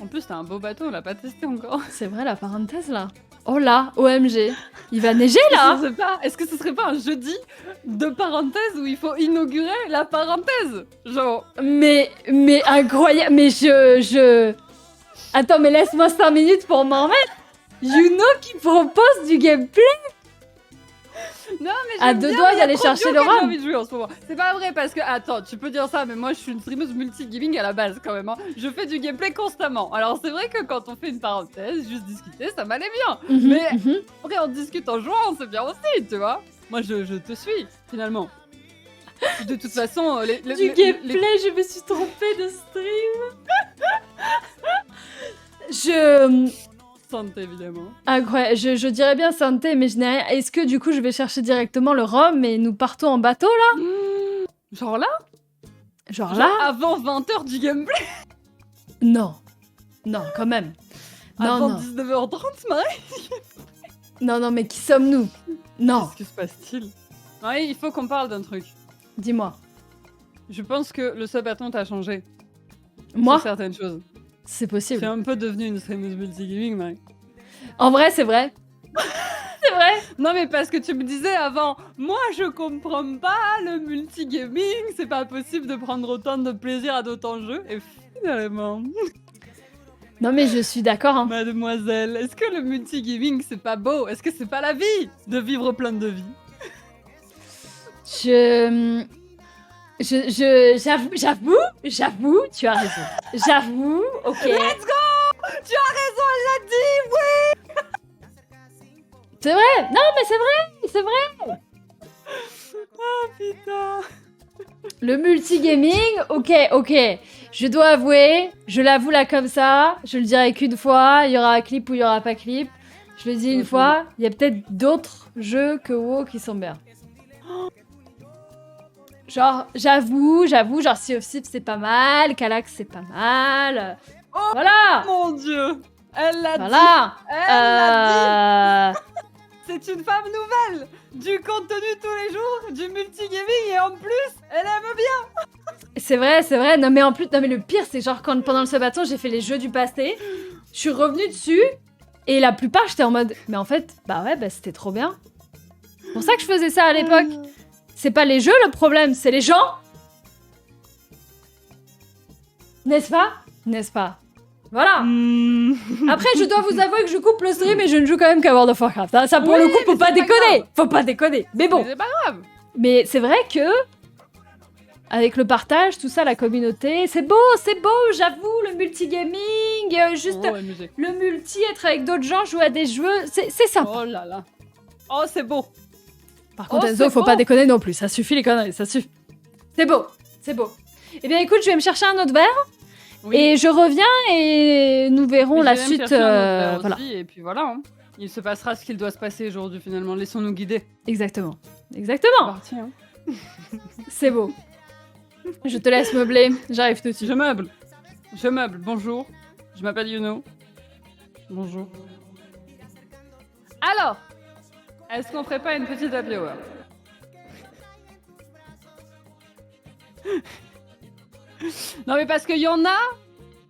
En plus, t'as un beau bateau, on l'a pas testé encore. C'est vrai, la parenthèse, là. Oh là, OMG. Il va neiger, là. Je sais pas, est-ce que ce serait pas un jeudi de parenthèse où il faut inaugurer la parenthèse? Genre... Mais incroyable, mais je... Attends, mais laisse-moi 5 minutes pour m'en remettre. Yuno qui propose du gameplay. Non, mais À deux doigts d'aller chercher le J'ai rhum. envie de jouer en ce moment. C'est pas vrai parce que, attends, tu peux dire ça, mais moi je suis une streameuse multi-gaming à la base quand même. Hein. Je fais du gameplay constamment. Alors c'est vrai que quand on fait une parenthèse, juste discuter, ça m'allait bien. Mais après, on discute en jouant, c'est bien aussi, tu vois. Moi je te suis, finalement. De toute façon, Du gameplay, je me suis trompée de stream. Santé, évidemment. Incroyable, je dirais bien santé, mais je n'ai rien. Est-ce que du coup je vais chercher directement le rhum et nous partons en bateau là? Genre là Genre là? Avant 20h du gameplay. Non. Non, quand même. Non, Avant non. 19h30, Marie. Non, mais qui sommes-nous? Non, Qu'est-ce que se passe-t-il? Marie, il faut qu'on parle d'un truc. dis-moi. Je pense que le sub-bâton t'a changé. Moi? Sur certaines choses. C'est Tu possible. es un peu devenue une streameuse multi-gaming, Marie. En vrai, c'est vrai. C'est vrai. Non, mais parce que tu me disais avant, moi je comprends pas le multi-gaming, c'est pas possible de prendre autant de plaisir à d'autant de jeux. Et finalement, Non, mais je suis d'accord. Hein. mademoiselle, est-ce que le multi-gaming c'est pas beau? Est-ce que c'est pas la vie de vivre plein de vie? J'avoue, tu as raison. J'avoue, ok. Let's go! Tu as raison, elle l'a dit, oui! C'est vrai. Non, mais c'est vrai. Ah putain! Le multigaming, ok. Je dois avouer, je l'avoue là comme ça, je le dirai qu'une fois, il y aura clip ou il y aura pas clip. Je le dis une fois, il y a peut-être d'autres jeux que WoW qui sont bien. Genre, j'avoue, genre Sea of Thieves c'est pas mal, Calax c'est pas mal. Oh, voilà. Mon dieu! Elle l'a dit! Voilà. Elle l'a dit! C'est une femme nouvelle! Du contenu tous les jours, du multigaming et en plus, elle aime bien! C'est vrai. Non mais le pire c'est genre quand pendant le subathon j'ai fait les jeux du passé, je suis revenue dessus et la plupart j'étais en mode mais en fait c'était trop bien. C'est pour ça que je faisais ça à l'époque. C'est pas les jeux le problème, c'est les gens. N'est-ce pas? Voilà. Après, je dois vous avouer que je coupe le stream et je ne joue quand même qu'à World of Warcraft. Hein. Ça, pour le coup, faut pas déconner. Mais bon. Mais c'est pas grave. Mais c'est vrai que, avec le partage, tout ça, la communauté, c'est beau, j'avoue, le multigaming, le multi, être avec d'autres gens, jouer à des jeux, c'est sympa. Oh là là. Oh, c'est beau. Par contre, Enzo, faut pas déconner non plus. Ça suffit les conneries, ça suffit. C'est beau. Eh bien, écoute, je vais me chercher un autre verre. Oui. Et je reviens et nous verrons la suite. Voilà. Et puis voilà, hein. Il se passera ce qu'il doit se passer aujourd'hui finalement. Laissons-nous guider. Exactement. Parti, hein. C'est beau. Je te laisse meubler. J'arrive tout de suite. Je meuble. Bonjour. Je m'appelle Yuno. Bonjour. Alors, est-ce qu'on ferait pas une petite happy hour? Non mais parce qu'il y en a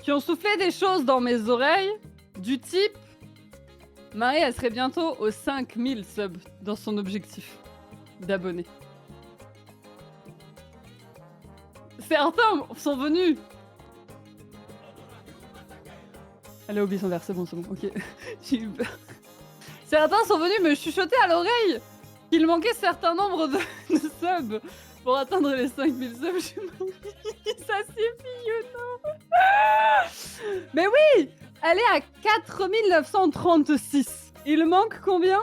qui ont soufflé des choses dans mes oreilles du type Marie elle serait bientôt aux 5000 subs dans son objectif d'abonnés. Certains sont venus. Elle a oublié son verre, c'est bon, ok. J'ai eu peur. Certains sont venus me chuchoter à l'oreille qu'il manquait certain nombre de subs pour atteindre les 5000 subs. Ça suffit, Yuno. Mais oui, elle est à 4936. Il manque combien?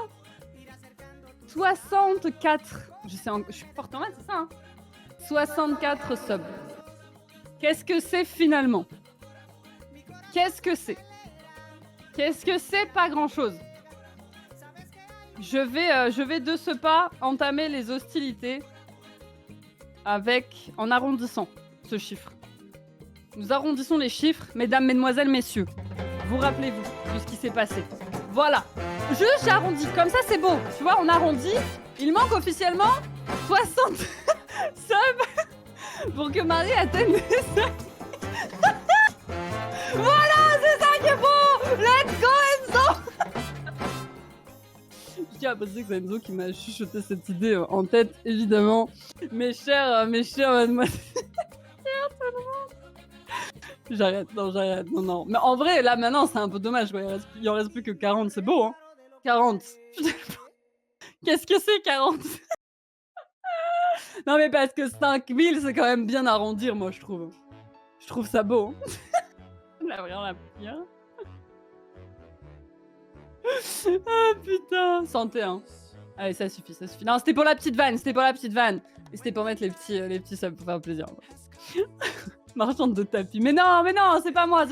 64. Je suis forte en maths, c'est ça, hein? 64 subs. Qu'est-ce que c'est finalement? Qu'est-ce que c'est? Pas grand-chose. Je vais de ce pas entamer les hostilités en arrondissant ce chiffre. Nous arrondissons les chiffres, mesdames, mesdemoiselles, messieurs. Vous rappelez-vous de ce qui s'est passé. Voilà. Juste j'arrondis, comme ça c'est beau. Tu vois, on arrondit. Il manque officiellement 60 subs pour que Marie atteigne les 5. Voilà, c'est ça qui est beau. Let's go, Enzo. Je tiens à préciser que c'est Enzo qui m'a chuchoté cette idée en tête, évidemment. Mes chers mademoiselles. J'arrête, non. Mais en vrai, là, maintenant, c'est un peu dommage, quoi. Il en reste plus que 40, c'est beau, hein. 40. Qu'est-ce que c'est, 40? Non, mais parce que 5000, c'est quand même bien arrondir, moi, je trouve. Je trouve ça beau. La vraie, la pire. Ah, putain. Santé, hein. Allez, ça suffit. Non, c'était pour la petite vanne, Et c'était pour mettre les petits subs pour faire plaisir. Marchande de tapis. Mais non, c'est pas moi.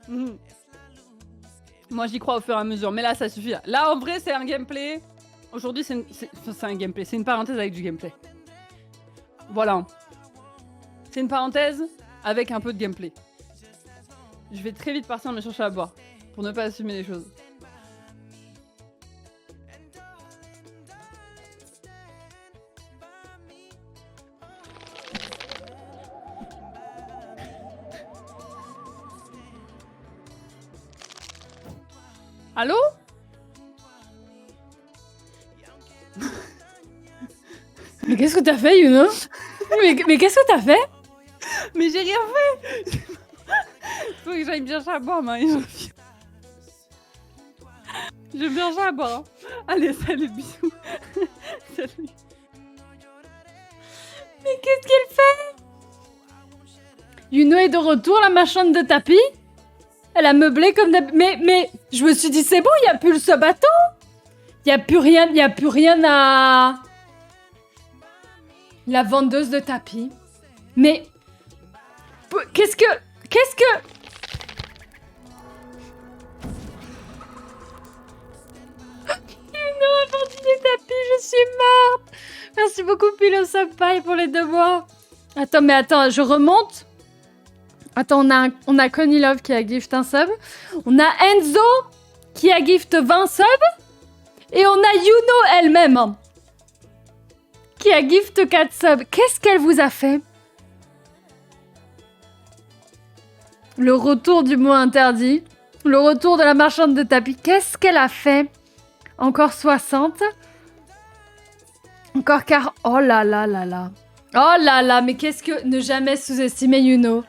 Mmh. Moi, j'y crois au fur et à mesure. Mais là, ça suffit. Là, en vrai, c'est un gameplay. Aujourd'hui, c'est un gameplay. C'est une parenthèse avec du gameplay. Voilà. C'est une parenthèse avec un peu de gameplay. Je vais très vite partir me chercher à boire. Pour ne pas assumer les choses. Allô? Mais qu'est-ce que t'as fait, Yuno? mais qu'est-ce que t'as fait? Mais j'ai rien fait. Faut que j'aille bien chercher à boire, Marie. J'ai bien chercher à boire. Allez, salut, bisous. Salut. Mais qu'est-ce qu'elle fait? Yuno est de retour, la marchande de tapis. Elle a meublé comme d'habitude. Mais je me suis dit, c'est bon, il n'y a plus ce bateau. Il n'y a plus rien à... La vendeuse de tapis. Mais... Qu'est-ce que... Yuno a vendu des tapis, je suis morte. Merci beaucoup, Pilo Sapai, pour les 2 mois. Attends, je remonte. Attends, on a Connie Love qui a gift un sub. On a Enzo qui a gift 20 subs. Et on a Yuno elle-même hein, qui a gift 4 subs. Qu'est-ce qu'elle vous a fait? Le retour du mot interdit. Le retour de la marchande de tapis. Qu'est-ce qu'elle a fait? Encore 60. Encore 40. Oh là là là là. Oh là là, mais qu'est-ce que... Ne jamais sous-estimer Yuno.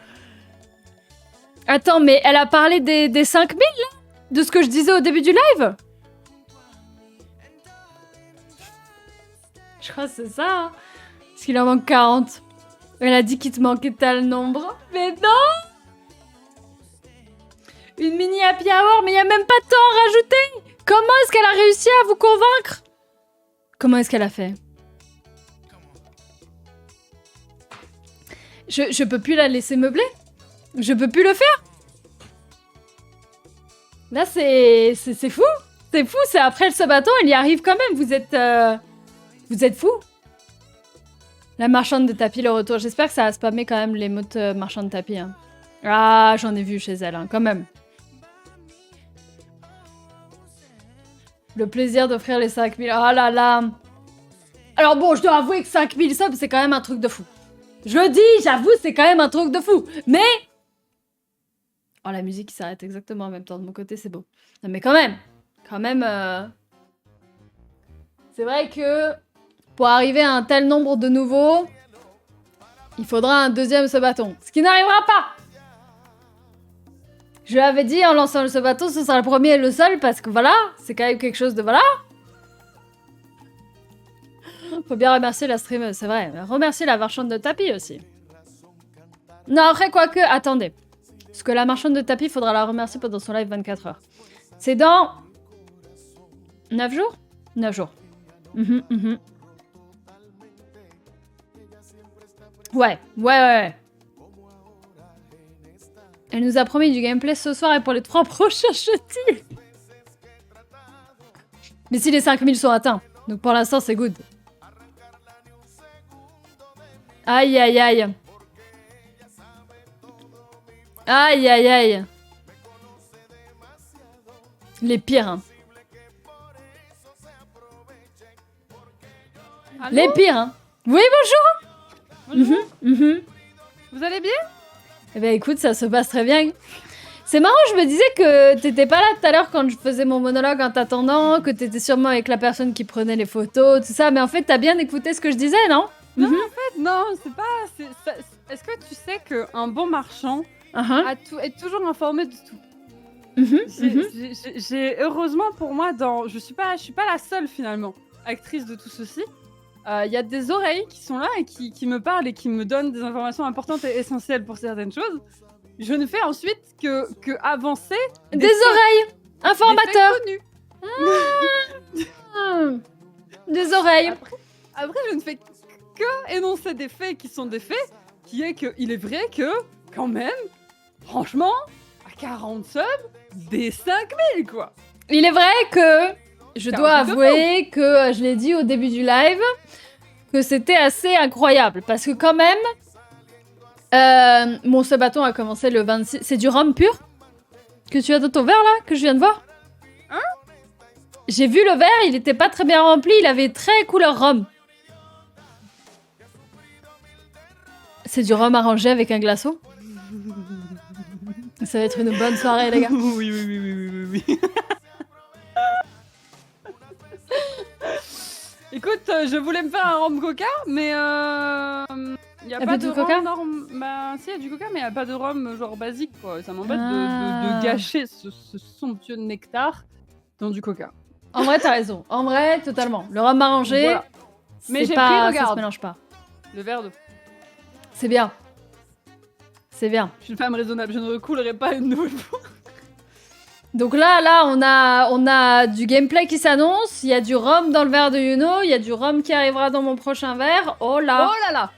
Attends, mais elle a parlé des 5000 là? De ce que je disais au début du live? Je crois que c'est ça. Hein. Parce qu'il en manque 40. Elle a dit qu'il te manquait tel nombre. Mais non! Une mini happy hour, mais il n'y a même pas de temps à rajouter! Comment est-ce qu'elle a réussi à vous convaincre? Comment est-ce qu'elle a fait? Je peux plus la laisser meubler? Je peux plus le faire? Là, c'est fou. C'est fou, c'est après le sabaton, il y arrive quand même. Vous êtes fou. La marchande de tapis, le retour. J'espère que ça a spammé quand même les mots de marchande de tapis. Hein. Ah, j'en ai vu chez elle, hein, quand même. Le plaisir d'offrir les 5000. Oh là là. Alors bon, je dois avouer que 5000 subs, c'est quand même un truc de fou. Je le dis, j'avoue, c'est quand même un truc de fou. Mais... Oh, la musique qui s'arrête exactement en même temps de mon côté, c'est beau. Non, mais quand même, c'est vrai que pour arriver à un tel nombre de nouveaux, il faudra un deuxième sabaton. Ce qui n'arrivera pas. Je l'avais dit en lançant le sabaton, ce sera le premier et le seul, parce que voilà, c'est quand même quelque chose de voilà. Faut bien remercier la streameuse, c'est vrai. Remercier la marchande de tapis aussi. Non, après, quoique, attendez. Parce que la marchande de tapis, il faudra la remercier pendant son live 24 heures. C'est dans... 9 jours 9 jours. Ouais. Elle nous a promis du gameplay ce soir et pour les 3 prochains jeudis. Mais si les 5000 sont atteints. Donc pour l'instant, c'est good. Aïe, aïe, aïe. Aïe, aïe, aïe. Les pires. Hein. Les pires. Hein. Oui, bonjour. Vous allez bien? Eh ben écoute, ça se passe très bien. C'est marrant, je me disais que t'étais pas là tout à l'heure quand je faisais mon monologue en t'attendant, que t'étais sûrement avec la personne qui prenait les photos, tout ça, mais en fait, t'as bien écouté ce que je disais, non? Non, en fait, non, c'est pas... Est-ce que tu sais qu'un bon marchand est toujours informé de tout? Heureusement pour moi, je suis pas la seule finalement actrice de tout ceci. Il y a des oreilles qui sont là et qui me parlent et qui me donnent des informations importantes et essentielles pour certaines choses. Je ne fais ensuite que avancer des oreilles, informateurs. Des oreilles. Après, je ne fais que énoncer des faits qui sont des faits, qui est que il est vrai que quand même, franchement, à 40 subs, des 5000 quoi. Il est vrai que je dois avouer que je l'ai dit au début du live que c'était assez incroyable parce que quand même mon sabaton a commencé le 26. C'est du rhum pur que tu as dans ton verre là que je viens de voir. Hein? J'ai vu le verre, il était pas très bien rempli, il avait très couleur rhum. C'est du rhum arrangé avec un glaçon. Ça va être une bonne soirée, les gars. Oui. Écoute, je voulais me faire un rhum coca, mais y a pas de coca rhum. Bah, si, y a du coca, mais y a pas de rhum genre basique, quoi. Ça m'embête de gâcher ce somptueux nectar dans du coca. En vrai, t'as raison. En vrai, totalement. Le rhum arrangé, voilà. Mais j'ai pas, pris, regarde, ça se mélange pas. le verre de. C'est bien. C'est bien. Je suis une femme raisonnable, je ne recoulerai pas une nouvelle fois. Donc là, on a du gameplay qui s'annonce. Il y a du rhum dans le verre de Yuno. Il y a du rhum qui arrivera dans mon prochain verre. Oh là. Oh là là.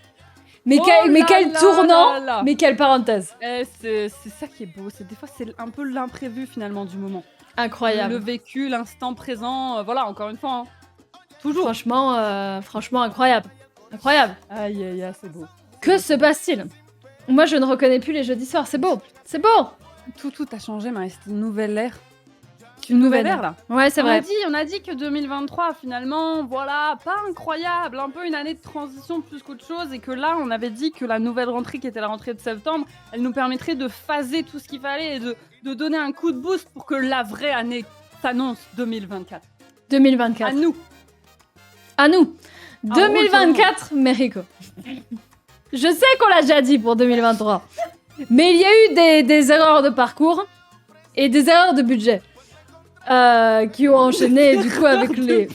Mais quel tournant. Mais quelle parenthèse. C'est ça qui est beau. Des fois, c'est un peu l'imprévu finalement du moment. Incroyable. Le vécu, l'instant présent. Voilà, encore une fois. Hein. Toujours. Franchement, incroyable. Incroyable. Aïe, c'est beau. Que se passe-t-il? Moi, je ne reconnais plus les jeudis soirs. C'est beau. C'est beau. Tout a changé, Marie. C'est une nouvelle ère. Une nouvelle ère, là. Ouais, c'est vrai. On a dit que 2023, finalement, voilà, pas incroyable. Un peu une année de transition plus qu'autre chose. Et que là, on avait dit que la nouvelle rentrée, qui était la rentrée de septembre, elle nous permettrait de phaser tout ce qu'il fallait et de donner un coup de boost pour que la vraie année s'annonce 2024. 2024. À nous. 2024, Mérico. Je sais qu'on l'a déjà dit pour 2023. Mais il y a eu des erreurs de parcours et des erreurs de budget qui ont enchaîné du coup avec les...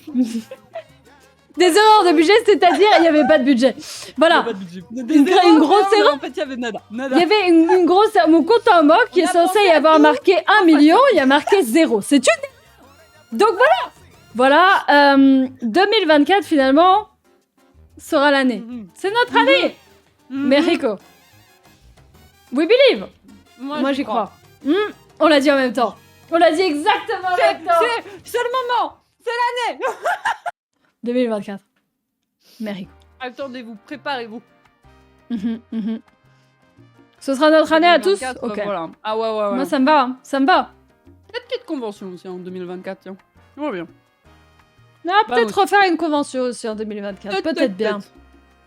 Des erreurs de budget, c'est-à-dire il n'y avait pas de budget. Voilà. Une grosse erreur. En fait, il y avait nada. Il y avait une grosse... Mon compte en banque qui est censé y avoir marqué 1 million, il y a marqué 0. C'est une... Donc voilà. 2024 finalement sera l'année. C'est notre année. Mérico. We believe. Moi j'y crois. On l'a dit en même temps. On l'a dit exactement en même temps. C'est le moment. C'est l'année. 2024. Mérico. Attendez-vous, préparez-vous. Ce sera notre année à tous. Ok. Voilà. Ah ouais. Moi ça me va. Ça me va. Petite convention aussi en 2024, tiens. On va bien. Peut-être refaire une convention aussi en 2024. Peut-être bien.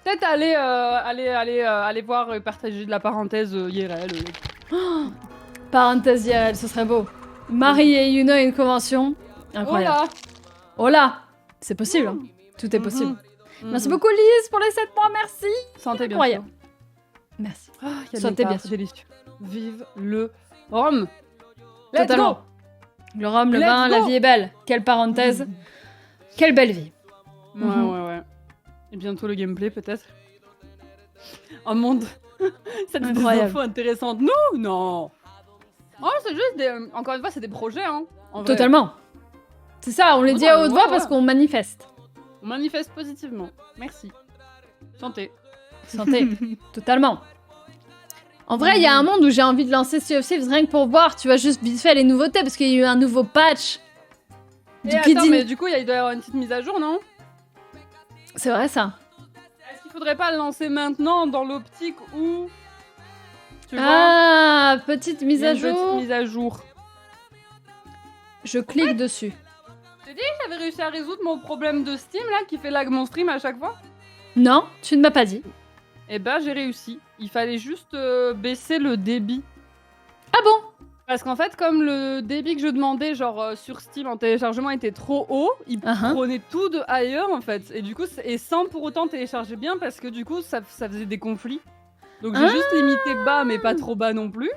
Peut-être aller voir et partager de la parenthèse IRL. Parenthèse IRL, ce serait beau. Marie et Yuno et une convention. Incroyable. Oh là. C'est possible. Hein. Tout est possible. Merci beaucoup Lise pour les 7 mois, merci. Santé bien incroyable. sûr. Merci. Santé bien sûr. Délicieux. Vive le rhum. Totalement. Le rhum, le vin, la vie est belle. Quelle parenthèse. Quelle belle vie. Ouais. Et bientôt le gameplay peut-être. Un monde. C'est des infos intéressantes. Non. Oh, c'est juste encore une fois, c'est des projets, hein. Totalement. C'est ça, on les dit à haute voix parce qu'on manifeste. On manifeste positivement. Merci. Santé. Totalement. En vrai, il y a un monde où j'ai envie de lancer Sea of Thieves rien que pour voir, tu vois, juste vite fait les nouveautés parce qu'il y a eu un nouveau patch. Mais du coup, il doit y avoir une petite mise à jour, non? C'est vrai ça. Est-ce qu'il faudrait pas le lancer maintenant dans l'optique où... Tu vois, petite mise à jour. Petite mise à jour. Je clique dessus. T'as dit que j'avais réussi à résoudre mon problème de Steam là qui fait lag mon stream à chaque fois? Non, tu ne m'as pas dit. Eh ben j'ai réussi. Il fallait juste baisser le débit. Ah bon? Parce qu'en fait, comme le débit que je demandais, genre sur Steam en téléchargement était trop haut, il prenait tout de ailleurs en fait. Et du coup, sans pour autant télécharger bien parce que du coup, ça faisait des conflits. Donc j'ai juste limité bas, mais pas trop bas non plus.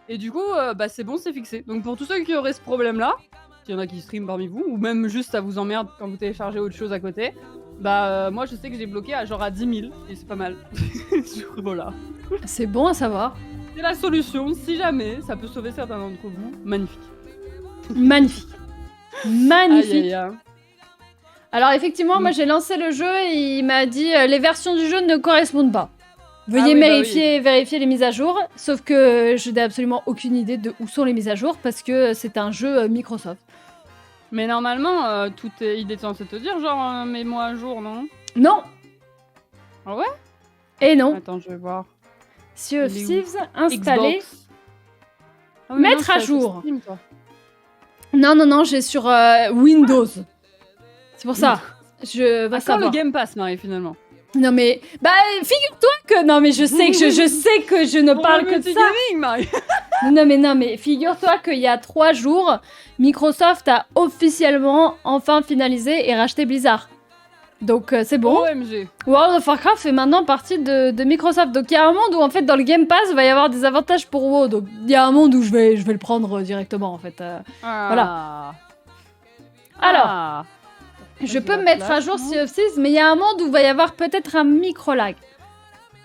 Et du coup, c'est bon, c'est fixé. Donc pour tous ceux qui auraient ce problème-là, s'il y en a qui streament parmi vous, ou même juste ça vous emmerde quand vous téléchargez autre chose à côté, moi je sais que j'ai bloqué à genre à 10 000, et c'est pas mal. Voilà. C'est bon à savoir. C'est la solution, si jamais ça peut sauver certains d'entre vous. Magnifique. Magnifique. Magnifique. Aïe, aïe, aïe. Alors effectivement, moi j'ai lancé le jeu et il m'a dit les versions du jeu ne correspondent pas. Veuillez vérifier les mises à jour, sauf que je n'ai absolument aucune idée de où sont les mises à jour parce que c'est un jeu Microsoft. Mais normalement, il est censé te dire genre mets-moi à jour, non? Non. Ah ouais? Et non. Attends, je vais voir. Sea of Thieves, installé. Ah oui, mettre non, à jour. Steam, toi. Non, j'ai sur Windows. C'est pour ça. Je vais Quand savoir. le Game Pass, Marie, finalement. Non mais figure-toi que non mais je sais que je ne parle que de ça. Gaming, Marie. Non mais figure-toi qu'il y a 3 jours, Microsoft a officiellement enfin finalisé et racheté Blizzard. Donc c'est bon. OMG. World of Warcraft fait maintenant partie de Microsoft. Donc il y a un monde où en fait dans le Game Pass il va y avoir des avantages pour WoW. Donc il y a un monde où je vais le prendre directement en fait. Voilà. Alors. Je peux me mettre à jour Sea of Thieves, mais il y a un monde où il va y avoir peut-être un micro-lag.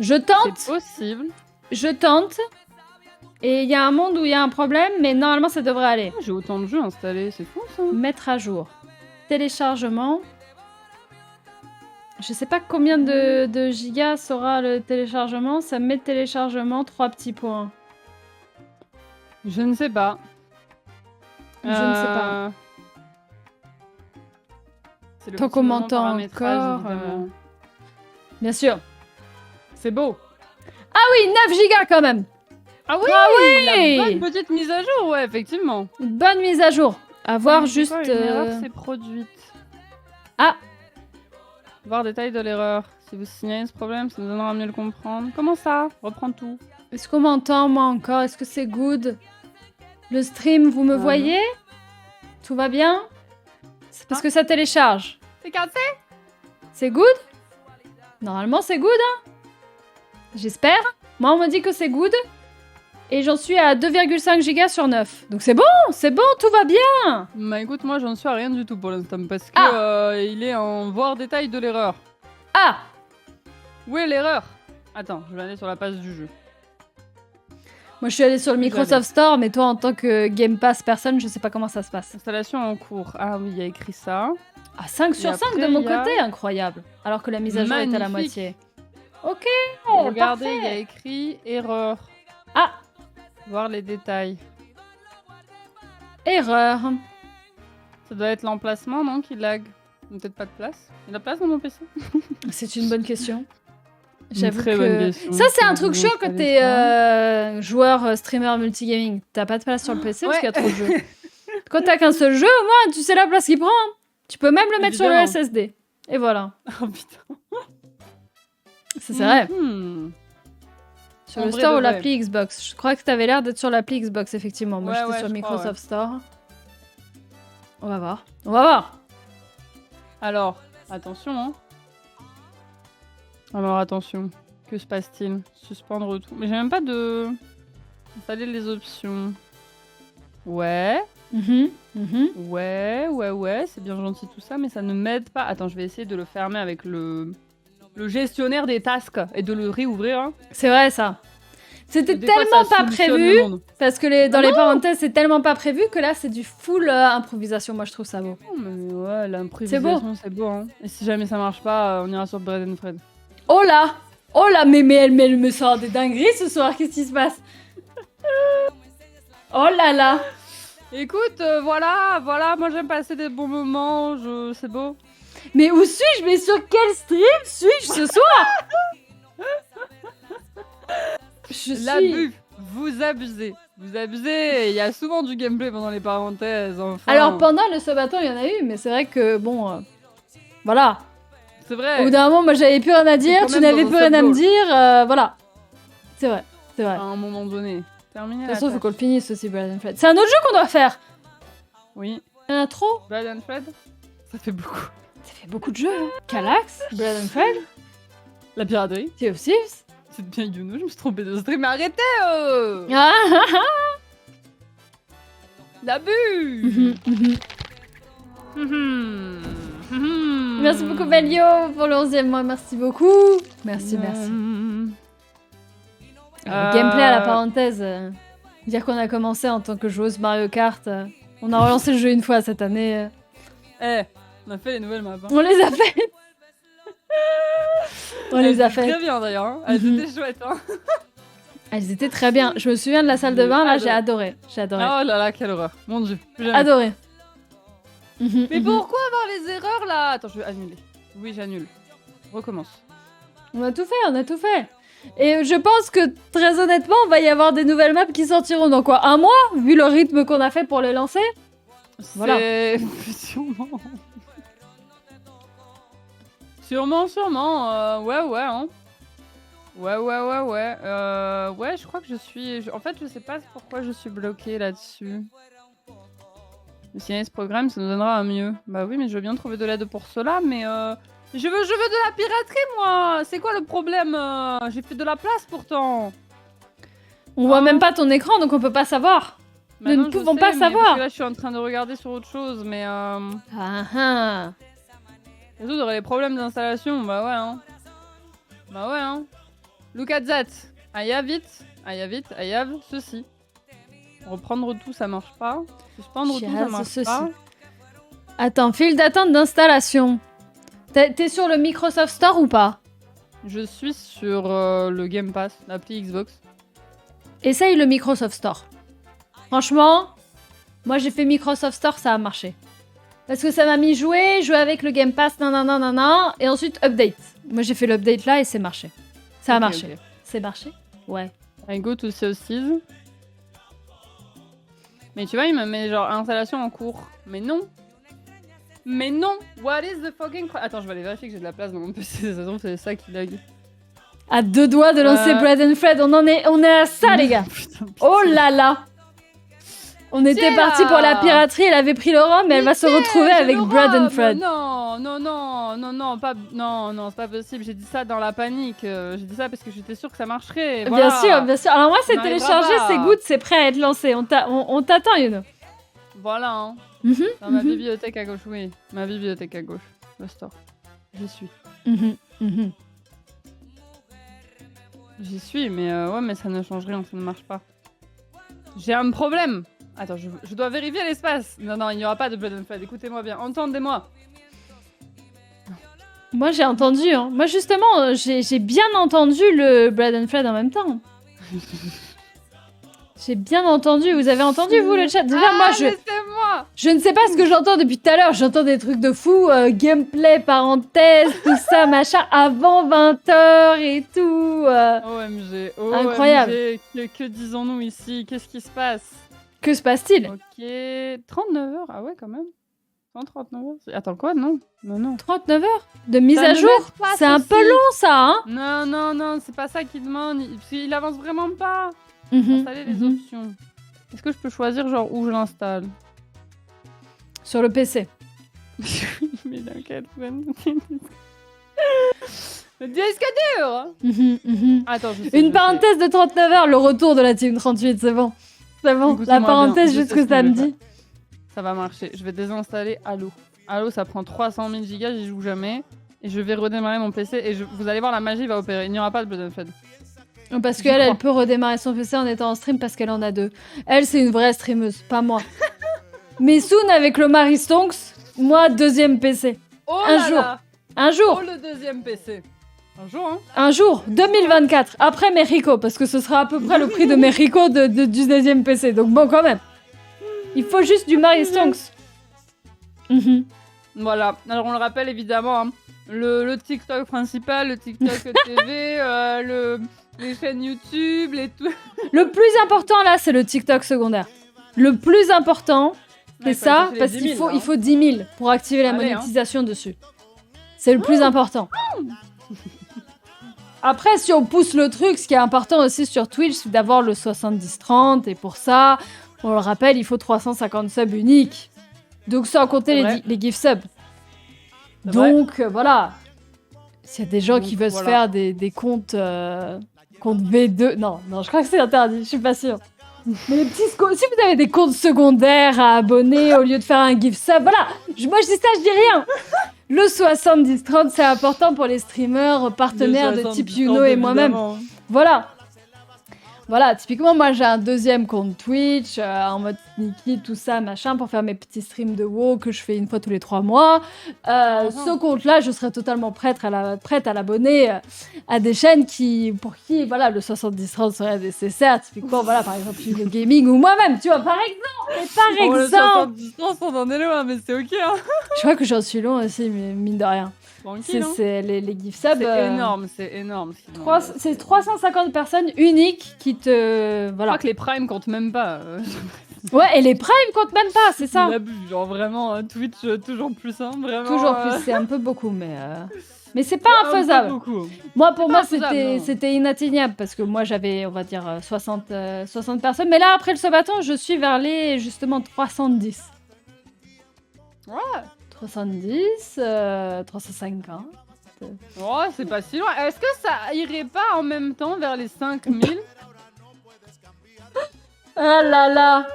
Je tente. C'est possible. Je tente. Et il y a un monde où il y a un problème, mais normalement ça devrait aller. J'ai autant de jeux installés, c'est fou ça. Mettre à jour. Téléchargement. Je sais pas combien de gigas sera le téléchargement. Ça met téléchargement 3 petits points. Je ne sais pas. Je ne sais pas. Tant qu'on m'entend encore. Bien sûr. C'est beau. Ah oui, 9 gigas quand même. Ah oui, la bonne petite mise à jour, ouais, effectivement. Une bonne mise à jour. À voir juste... Une erreur s'est produite. Ah. Voir détail de l'erreur. Si vous signalez ce problème, ça nous donnera à mieux le comprendre. Comment ça? Reprends tout. Est-ce qu'on m'entend, moi, encore? Est-ce que c'est good? Le stream, vous me voyez? Tout va bien? C'est parce que ça télécharge. C'est cassé? C'est good? Normalement, c'est good, hein? J'espère. Moi, on me dit que c'est good. Et j'en suis à 2,5 gigas sur 9. Donc c'est bon, tout va bien. Bah écoute, moi, j'en suis à rien du tout pour l'instant. Parce que il est en voir détail de l'erreur. Ah! Où est l'erreur? Attends, je vais aller sur la page du jeu. Moi, je suis allée sur le Microsoft Store, mais toi, en tant que Game Pass personne, je sais pas comment ça se passe. Installation en cours. Ah oui, il y a écrit ça. Ah, 5 sur 5 de mon côté, incroyable. Alors que la mise à jour est à la moitié. Ok, regardez, il y a écrit erreur. Ah! Voir les détails. Erreur. Ça doit être l'emplacement, non, qui lag. Peut-être pas de place. Il y a de la place dans mon PC? C'est une bonne question. J'avoue très bonne question. Ça, c'est un truc chiant quand t'es joueur, streamer, multigaming. T'as pas de place sur le PC parce qu'il y a trop de jeux. Quand t'as qu'un seul jeu, au moins, tu sais la place qu'il prend. Tu peux même le mettre sur le SSD. Et voilà. Oh putain. C'est vrai. Sur En le vrai store de ou vrai. l'appli Xbox. Je crois que t'avais l'air d'être sur l'appli Xbox, effectivement. Moi, j'étais sur je Microsoft crois, Store. On va voir. On va voir. Alors, attention, hein. Alors, attention. Que se passe-t-il? Suspendre tout. Mais j'ai même pas de... Installer les options. Ouais. Ouais, c'est bien gentil tout ça, mais ça ne m'aide pas. Attends, je vais essayer de le fermer avec le gestionnaire des tasks et de le réouvrir. Hein. C'est vrai, ça. C'était tellement pas prévu, parce que dans les parenthèses, c'est tellement pas prévu que là, c'est du full improvisation. Moi, je trouve ça beau. Oh, mais ouais, l'improvisation, c'est beau. Hein. Et si jamais ça marche pas, on ira sur Bread and Fred. Oh là, mais elle me sort des dingueries ce soir. Qu'est-ce qui se passe? Oh là là. Écoute, voilà, moi j'aime passer des bons moments, c'est beau. Mais où suis-je? Mais sur quel stream suis-je ce soir? L'abus, vous abusez, il y a souvent du gameplay pendant les parenthèses, enfin. Alors pendant le Sabaton, il y en a eu, mais c'est vrai que, bon, voilà. C'est vrai. Au bout d'un moment, moi j'avais plus rien à dire, tu n'avais plus rien à me dire, voilà. C'est vrai. À un moment donné. Terminé. De toute façon, il faut qu'on le finisse aussi, Bread and Fred. C'est un autre jeu qu'on doit faire. Oui. Il y en a trop. Bread and Fred, ça fait beaucoup. Ça fait beaucoup de jeux. Hein. Calax, Bread and Fred, La piraterie. Sea of Thieves, C'est bien Youno, je me suis trompée de stream. Mais arrêtez L'abus Merci beaucoup Belio pour le 11e mois, merci beaucoup. Merci. Gameplay à la parenthèse. Dire qu'on a commencé en tant que joueuse Mario Kart. On a relancé le jeu une fois cette année. On a fait les nouvelles maps. On les a fait. On les a fait. Très bien d'ailleurs. Hein. Elles étaient chouettes. Hein. Elles étaient très bien. Je me souviens de la salle de bain, là, j'ai adoré. Oh là là, quelle horreur. Mon dieu. Adoré. Mais pourquoi avoir les erreurs là? Attends, je vais annuler. Oui, j'annule. Recommence. On a tout fait. Et je pense que, très honnêtement, il va y avoir des nouvelles maps qui sortiront dans quoi? Un mois? Vu le rythme qu'on a fait pour les lancer? Voilà. Sûrement. Sûrement. Ouais. Hein. Ouais. Ouais, je crois que je suis... En fait, je sais pas pourquoi je suis bloquée là-dessus. Mais signer ce programme, ça nous donnera un mieux. Bah oui, mais je veux bien trouver de l'aide pour cela, mais je veux de la piraterie, moi. C'est quoi le problème? J'ai fait de la place, pourtant. On voit même pas ton écran, donc on peut pas savoir. Nous ne pouvons pas savoir. Parce que là, je suis en train de regarder sur autre chose, mais... Résoudre les problèmes d'installation, bah ouais, hein. Look at that. I have ceci. Reprendre tout, ça marche pas. Suspendre tout, ça marche pas. Attends, file d'attente d'installation. T'es sur le Microsoft Store ou pas? Je suis sur le Game Pass, l'appli Xbox. Essaye le Microsoft Store. Franchement, moi j'ai fait Microsoft Store, ça a marché. Parce que ça m'a mis jouer avec le Game Pass, nanana, et ensuite update. Moi j'ai fait l'update là et c'est marché. Ça a marché. Okay. C'est marché? Ouais. I go to Sauces. Mais tu vois, il me met genre installation en cours. Mais non. What is the fucking... Attends, je vais aller vérifier que j'ai de la place dans mon PC. C'est ça qui lag. À 2 doigts de lancer Bread and Fred. On est à ça, les gars. Putain. Oh là là. On était parti pour la piraterie. Elle avait pris le rhum, mais elle va se retrouver avec Bread and Fred. Non, c'est pas possible. J'ai dit ça dans la panique. J'ai dit ça parce que j'étais sûre que ça marcherait. Voilà. Bien sûr. Alors moi, c'est téléchargé, c'est good, c'est prêt à être lancé. On t'attend, Youno. Voilà. Hein. Dans ma bibliothèque à gauche, oui. Ma bibliothèque à gauche. Le store. J'y suis. J'y suis, mais ouais, mais ça ne change rien, ça ne marche pas. J'ai un problème. Attends, je dois vérifier l'espace. Non, il n'y aura pas de Blood and Fred. Écoutez-moi bien, entendez-moi. Moi, j'ai entendu. Hein. Moi, justement, j'ai bien entendu le Blood and Fred en même temps. J'ai bien entendu. Vous avez entendu, vous, le chat? Déjà, moi, je ne sais pas ce que j'entends depuis tout à l'heure. J'entends des trucs de fou. Gameplay, parenthèse, tout ça, machin, avant 20h et tout. OMG. Incroyable. Que disons-nous ici? Qu'est-ce qui se passe? Que se passe-t-il? Ok, 39h. Ah ouais, quand même. 139h. Attends, quoi? Non. 39h de mise à jour? C'est un peu long, ça, hein? Non, c'est pas ça qu'il demande. Il avance vraiment pas. Installer les options. Est-ce que je peux choisir genre où je l'installe? Sur le PC. Mais dans quel point? Le disque dur. Attends, une parenthèse de 39h, le retour de la Team 38, c'est bon. C'est bon, la parenthèse jusqu'au samedi. Ça va marcher. Je vais désinstaller Halo. Halo, ça prend 300 000 gigas, j'y joue jamais. Et je vais redémarrer mon PC et vous allez voir, la magie va opérer. Il n'y aura pas de Blood and Fred. Parce qu'elle, elle peut redémarrer son PC en étant en stream parce qu'elle en a 2. Elle, c'est une vraie streameuse, pas moi. Mais Soon avec le Marie Stonks, moi, 2e PC. Oh Un jour. Oh, le 2e PC. Un jour, 2024, après Mexico, parce que ce sera à peu près le prix de Mexico du 2e PC. Donc bon, quand même. Il faut juste du Marie Stonks. Voilà. Alors on le rappelle évidemment, hein, le TikTok principal, le TikTok TV, les chaînes YouTube, Le plus important là, c'est le TikTok secondaire. Le plus important, c'est ça, parce qu'il faut 10 000 pour activer la monétisation dessus. C'est le plus important. Après, si on pousse le truc, ce qui est important aussi sur Twitch, c'est d'avoir le 70-30. Et pour ça, on le rappelle, il faut 350 subs uniques. Donc sans compter les gift subs. Donc voilà. S'il y a des gens qui veulent se faire des comptes compte V2. Non, je crois que c'est interdit, je suis pas sûre. Mais les petits si vous avez des comptes secondaires à abonner au lieu de faire un gift sub, voilà. Moi je dis ça, je dis rien. Le 70-30, c'est important pour les streamers partenaires de type Youno et moi-même. Voilà, typiquement, moi j'ai un deuxième compte Twitch, en mode sneaky, tout ça, machin, pour faire mes petits streams de WoW que je fais une fois tous les 3 mois. Ce compte-là, je serais totalement prête à l'abonner à des chaînes pour qui, voilà, le 70-30 serait nécessaire. Typiquement, voilà, par exemple, le gaming ou moi-même, tu vois, par exemple. Le 70-30, on en est loin, mais c'est ok, hein. Je crois que j'en suis long aussi, mais mine de rien. C'est les gift subs. C'est énorme. C'est 350 personnes uniques qui te. Voilà. Je crois que les primes comptent même pas. Ouais, et les primes comptent même pas, c'est ça. Genre vraiment, Twitch, toujours plus, hein, vraiment. Toujours plus, c'est un peu beaucoup, mais c'est pas infaisable. Moi, pour moi, c'était inatteignable parce que moi, j'avais, on va dire, 60 personnes. Mais là, après le sabaton, je suis vers les, justement, 310. Ouais. 310, 350. Oh, c'est pas si loin. Est-ce que ça irait pas en même temps vers les 5000? Ah là là.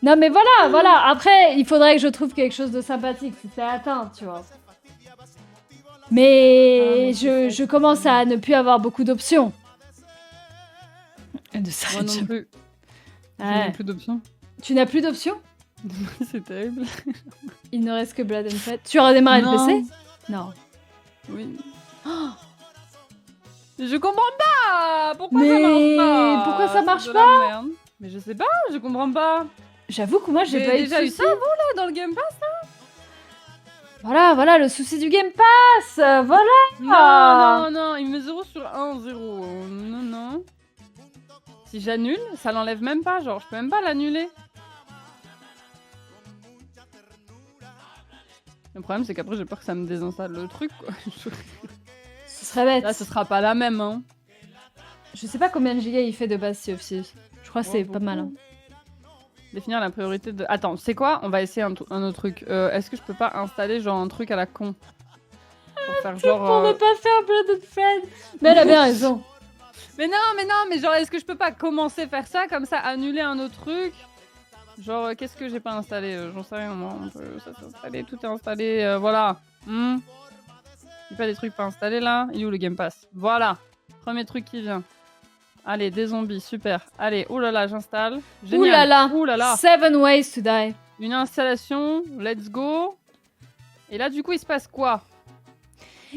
Non mais voilà. Après, il faudrait que je trouve quelque chose de sympathique si c'est atteint, tu vois. Mais je commence à ne plus avoir beaucoup d'options. Moi non plus. Je n'ai plus d'options. Tu n'as plus d'options? C'est terrible. Il ne reste que Blood and Fate. Tu auras démarré le PC? Non. Oui. Oh, je comprends pas. Pourquoi ça marche pas? Mais je sais pas, je comprends pas. J'avoue que moi j'ai pas déjà eu ça avant là dans le Game Pass là. Voilà le souci du Game Pass. Voilà. Non, il met 0 sur 1, 0. Non. Si j'annule, ça l'enlève même pas, genre je peux même pas l'annuler. Le problème c'est qu'après j'ai peur que ça me désinstalle le truc quoi. Ce serait bête. Là ce sera pas la même hein. Je sais pas combien de gigas il fait de base Sea of Thieves. Je crois que c'est pas mal. Hein. Définir la priorité de... Attends, c'est quoi? On va essayer un autre truc. Est-ce que je peux pas installer genre un truc à la con? Pour faire genre... Pour ne pas faire Blood and Fate. Mais elle a bien raison. mais genre est-ce que je peux pas commencer à faire ça, comme ça annuler un autre truc? Genre qu'est-ce que j'ai pas installé? J'en sais rien moi, ça s'est installé, tout est installé, voilà. Il y a pas des trucs pas installés là? Il est où le Game Pass? Voilà, premier truc qui vient. Allez, des zombies, super. Allez, oulala, j'installe. Oulala. 7 ways to die. Une installation, let's go. Et là, du coup, il se passe quoi?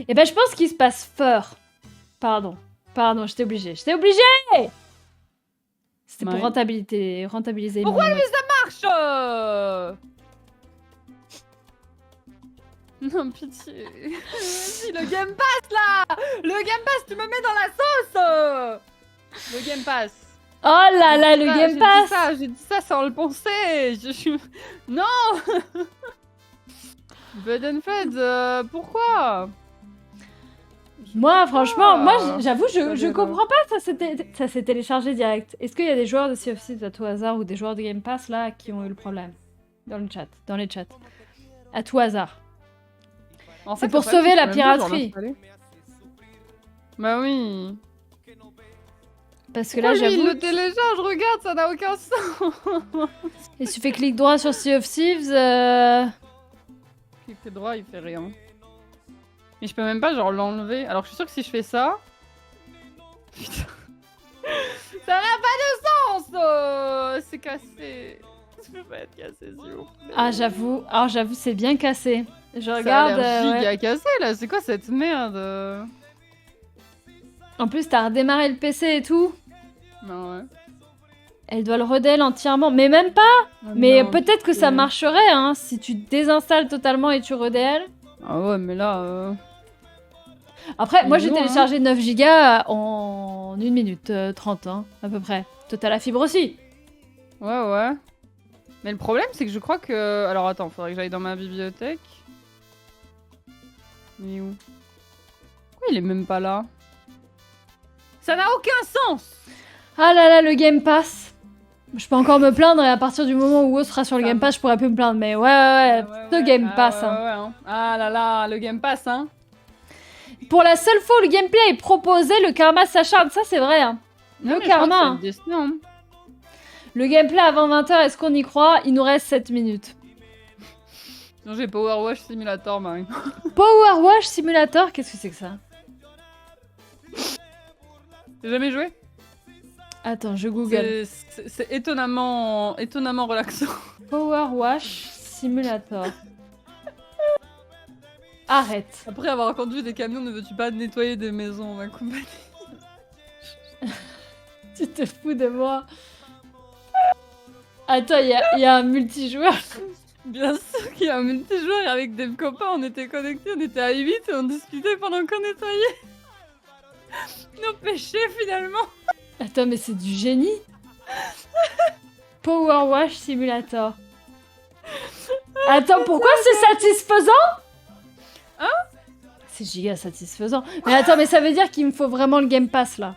Eh ben, je pense qu'il se passe fort. Pardon, j'étais obligée. C'était pour rentabiliser. Pourquoi mais ça marche? Non, pitié. Vas-y, le Game Pass, là. Le Game Pass, tu me mets dans la sauce. Le Game Pass. Oh là là, le Game Pass. J'ai dit ça sans le penser. Non. Blood and Fate, pourquoi? Moi, franchement, j'avoue, je comprends pas. Ça s'est téléchargé direct. Est-ce qu'il y a des joueurs de Sea of Thieves à tout hasard ou des joueurs de Game Pass là qui ont eu le problème? Dans les chats. À tout hasard. En fait, c'est pour sauver la piraterie. Bah oui. Parce que là, j'avoue... il le télécharge, regarde, ça n'a aucun sens. Il suffit clic droit sur Sea of Thieves. Clic droit, il fait rien. Mais je peux même pas genre l'enlever. Alors je suis sûre que si je fais ça... Putain. Ça n'a pas de sens. C'est cassé. Ça peut pas être cassé, s'il vous plaît. Ah j'avoue, c'est bien cassé. Je regarde... Ça a l'air giga cassé là, c'est quoi cette merde? En plus, t'as redémarré le PC et tout. Non, ouais. Elle doit le redel entièrement. Mais même pas. Mais peut-être que ça marcherait, hein, si tu désinstalles totalement et tu redel. Ah ouais, mais là... Après, moi j'ai téléchargé 9 gigas en 1 minute 30, hein, à peu près. Toi, t'as la fibre aussi. Ouais. Mais le problème, c'est que je crois que... Alors attends, faudrait que j'aille dans ma bibliothèque. Il est où? Pourquoi il est même pas là? Ça n'a aucun sens! Ah là là, le Game Pass. Je peux encore me plaindre et à partir du moment où WoW sera sur le Game Pass, je pourrais plus me plaindre. Mais ouais, le Game Pass. Hein. Ah là là, le Game Pass, hein. pour la seule fois où le gameplay est proposé, le karma s'acharne. Ça, c'est vrai. Hein. Le karma. Le gameplay avant 20h, est-ce qu'on y croit? Il nous reste 7 minutes. Non, j'ai Power Wash Simulator, Marie. Power Wash Simulator, qu'est-ce que c'est que ça? T'as jamais joué? Attends, je google. C'est étonnamment relaxant. Power Wash Simulator. Arrête. Après avoir conduit des camions, ne veux-tu pas nettoyer des maisons, ma compagnie? Tu te fous de moi. Attends, il y a un multijoueur. Bien sûr qu'il y a un multijoueur et avec des copains, on était connectés, on était à 8 et on discutait pendant qu'on nettoyait nos péchés finalement. Attends, mais c'est du génie. Power Wash Simulator. Attends, pourquoi c'est satisfaisant? Hein? C'est giga satisfaisant. Mais attends, mais ça veut dire qu'il me faut vraiment le Game Pass là.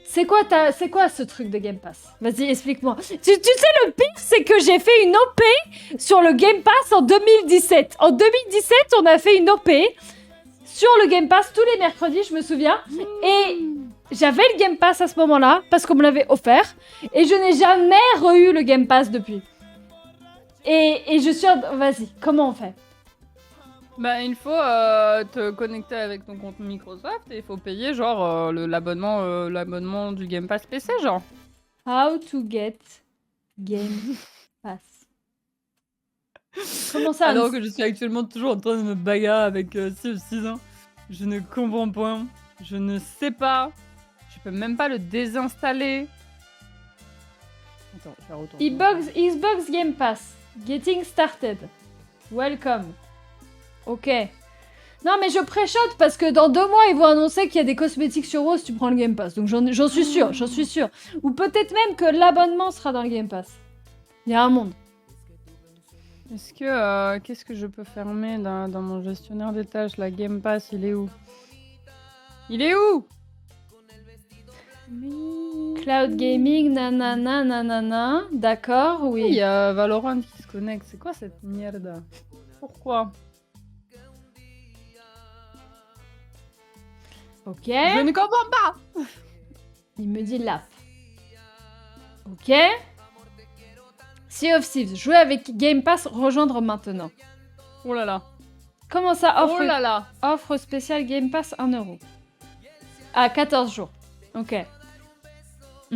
C'est quoi ce truc de Game Pass? Vas-y, explique-moi. Tu sais, le pire, c'est que j'ai fait une OP sur le Game Pass en 2017. En 2017, on a fait une OP sur le Game Pass tous les mercredis, je me souviens. Et j'avais le Game Pass à ce moment-là, parce qu'on me l'avait offert. Et je n'ai jamais re-eu le Game Pass depuis. Et je suis... Vas-y, comment on fait? Bah, il faut te connecter avec ton compte Microsoft et il faut payer genre l'abonnement du Game Pass PC, genre. How to get Game Pass. Comment ça? Alors que je suis actuellement toujours en train de me bagarrer avec Sea of 6 ans. Je ne comprends pas. Je ne sais pas. Je peux même pas le désinstaller. Attends, je vais retourner. Xbox Game Pass. Getting started. Welcome. Ok. Non, mais je préchote parce que dans 2 mois, ils vont annoncer qu'il y a des cosmétiques sur Rose, tu prends le Game Pass. Donc j'en suis sûre, j'en suis sûre. Ou peut-être même que l'abonnement sera dans le Game Pass. Il y a un monde. Est-ce que... qu'est-ce que je peux fermer dans mon gestionnaire des tâches? La Game Pass, il est où? Il est où? Cloud Gaming, nanana, nanana. D'accord, oui. Il y a Valorant qui se connecte. C'est quoi cette merde? Pourquoi? Ok. Je ne comprends pas. Il me dit l'app. Ok. Sea of Thieves. Jouer avec Game Pass, rejoindre maintenant. Oh là là. Comment ça offre? Oh là là. Offre spéciale Game Pass 1 €. Ah, 14 jours. Ok. Ah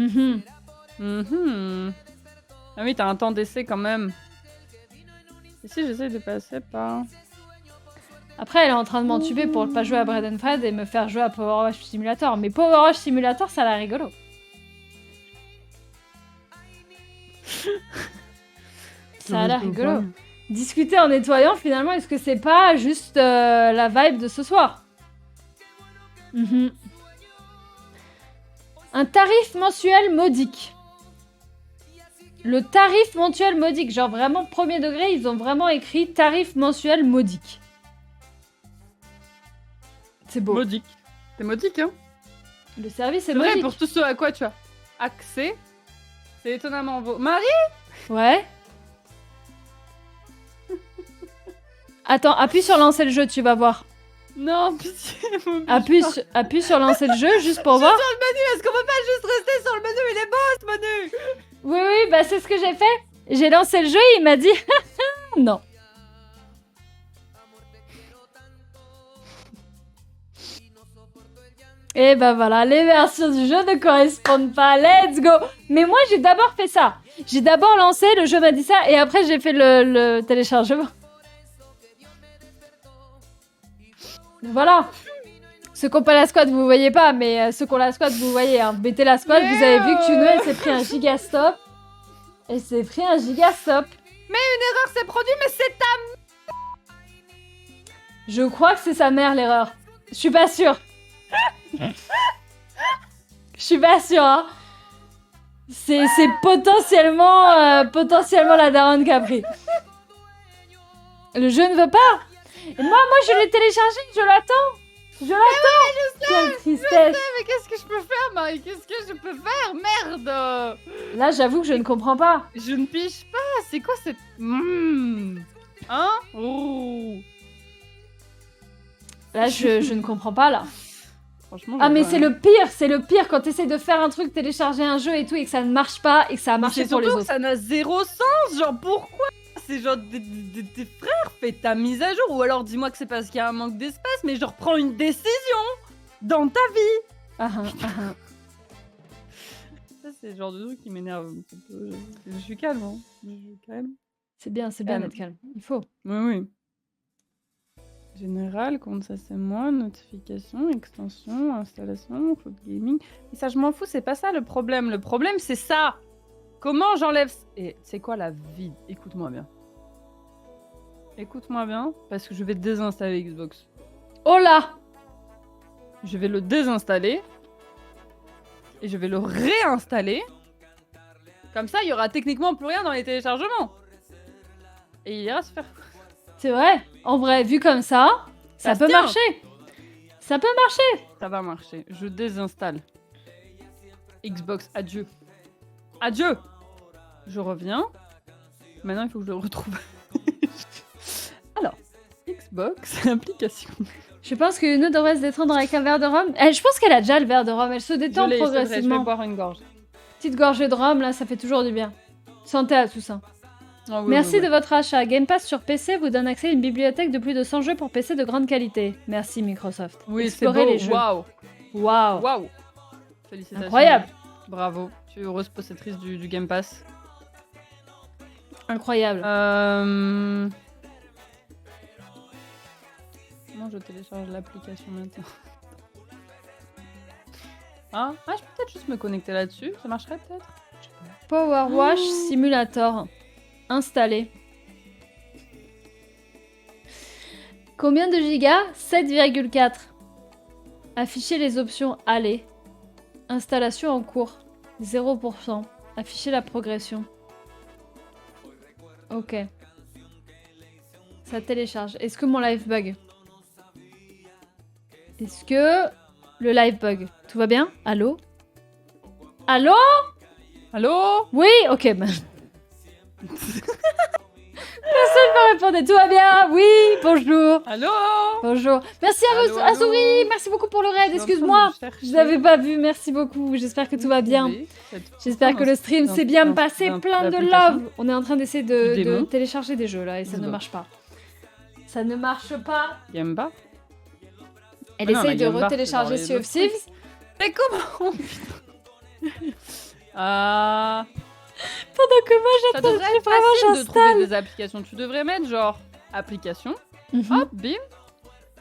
oui, t'as un temps d'essai quand même. Et si j'essaie de passer par... Après, elle est en train de m'entuber pour ne pas jouer à Bread and Fred et me faire jouer à Power Wash Simulator. Mais Power Wash Simulator, ça a l'air rigolo. Ça a l'air rigolo. Discuter en nettoyant, finalement, est-ce que c'est pas juste la vibe de ce soir? Un tarif mensuel modique. Le tarif mensuel modique, genre vraiment premier degré, ils ont vraiment écrit tarif mensuel modique. C'est beau. Modique. C'est modique, hein? Le service est C'est vrai, modique. pour tout ce à quoi tu as accès, c'est étonnamment beau. Marie? Ouais. Attends, appuie sur lancer le jeu, tu vas voir. Non, pitié, Appuie sur lancer le jeu, juste pour voir. Sur le menu, est-ce qu'on peut pas juste rester sur le menu? Il est beau, ce menu! Oui, bah c'est ce que j'ai fait. J'ai lancé le jeu et il m'a dit non. Et bah voilà, les versions du jeu ne correspondent pas. Let's go. Mais moi, j'ai d'abord fait ça. J'ai d'abord lancé, le jeu m'a dit ça, et après j'ai fait le téléchargement. Voilà. Ceux qui n'ont pas la squad, vous voyez pas, mais ceux qui ont la squad, vous voyez. Hein. Mettez la squad, vous avez vu que Tuno, elle s'est pris un gigastop. Elle s'est pris un gigastop. Mais une erreur s'est produite, mais c'est ta... Je crois que c'est sa mère, l'erreur. Je suis pas sûre. Je suis pas sûre, hein. C'est potentiellement la daronne qui a pris. Le jeu ne veut pas. Et moi, je l'ai téléchargé, je l'attends. Je l'attends. Quelle tristesse. Mais qu'est-ce que je peux faire, Marie? Qu'est-ce que je peux faire? Merde. Là, j'avoue que je ne comprends pas. Je ne pige pas. C'est quoi cette... Hein? Oh. Là, je ne comprends pas, là. Franchement, ah, mais c'est le pire quand t'essayes de faire un truc, télécharger un jeu et tout, et que ça ne marche pas, et que ça a marché pour les autres. Ça n'a zéro sens, genre pourquoi? C'est genre des frères, fais ta mise à jour, ou alors dis-moi que c'est parce qu'il y a un manque d'espace, mais genre prends une décision dans ta vie. Ça, c'est le genre de truc qui m'énerve un petit peu. Je suis calme, hein. Je suis calme. C'est bien d'être calme. Il faut. Oui. Général, compte ça c'est moi, notification, extension, installation, cloud gaming. Et ça, je m'en fous, c'est pas ça le problème. Le problème, c'est ça. Comment j'enlève... Et c'est quoi la vie? Écoute-moi bien. Écoute-moi bien, parce que je vais désinstaller Xbox. Oh là! Je vais le désinstaller. Et je vais le réinstaller. Comme ça, il y aura techniquement plus rien dans les téléchargements. Et il ira se faire... C'est vrai. En vrai, vu comme ça peut marcher. Ça peut marcher. Ça va marcher. Je désinstalle. Xbox, adieu. Adieu. Je reviens. Maintenant, il faut que je le retrouve. Alors, Xbox, application. Je pense que Uno devrait se détendre avec un verre de rhum. Je pense qu'elle a déjà le verre de rhum. Elle se détend progressivement. Je vais boire une gorge. Petite gorgée de rhum, là, ça fait toujours du bien. Santé à tous. Oh, oui, Merci oui. de votre achat. Game Pass sur PC vous donne accès à une bibliothèque de plus de 100 jeux pour PC de grande qualité. Merci Microsoft. Oui, explorez les jeux. Waouh. Félicitations. Incroyable. Bravo. Tu es heureuse possessrice du Game Pass. Incroyable. Comment je télécharge l'application maintenant? Je peux peut-être juste me connecter là-dessus. Ça marcherait peut-être? Power Wash Simulator. Installé. Combien de gigas? 7,4. Afficher les options aller. Installation en cours. 0%. Afficher la progression. Ok. Ça télécharge. Est-ce que mon live bug? Est-ce que le live bug? Tout va bien? Allô? Allô? Allô? Oui? Ok. Personne ne me répondait. Tout va bien? Oui? Bonjour. Allô? Bonjour. Merci à vous, Allô? Azuri. Merci beaucoup pour le raid. Excuse-moi. Je l'avais pas vu. Merci beaucoup. J'espère que tout va bien. J'espère que le stream s'est bien passé. Plein de love. On est en train d'essayer de télécharger des jeux là et ça ne marche pas. Ça ne marche pas. Yamba? Elle essaye de retélécharger Sea of Thieves. Mais comment? Pendant que moi ça devrait être facile de trouver des applications. Tu devrais mettre genre application, hop, bim,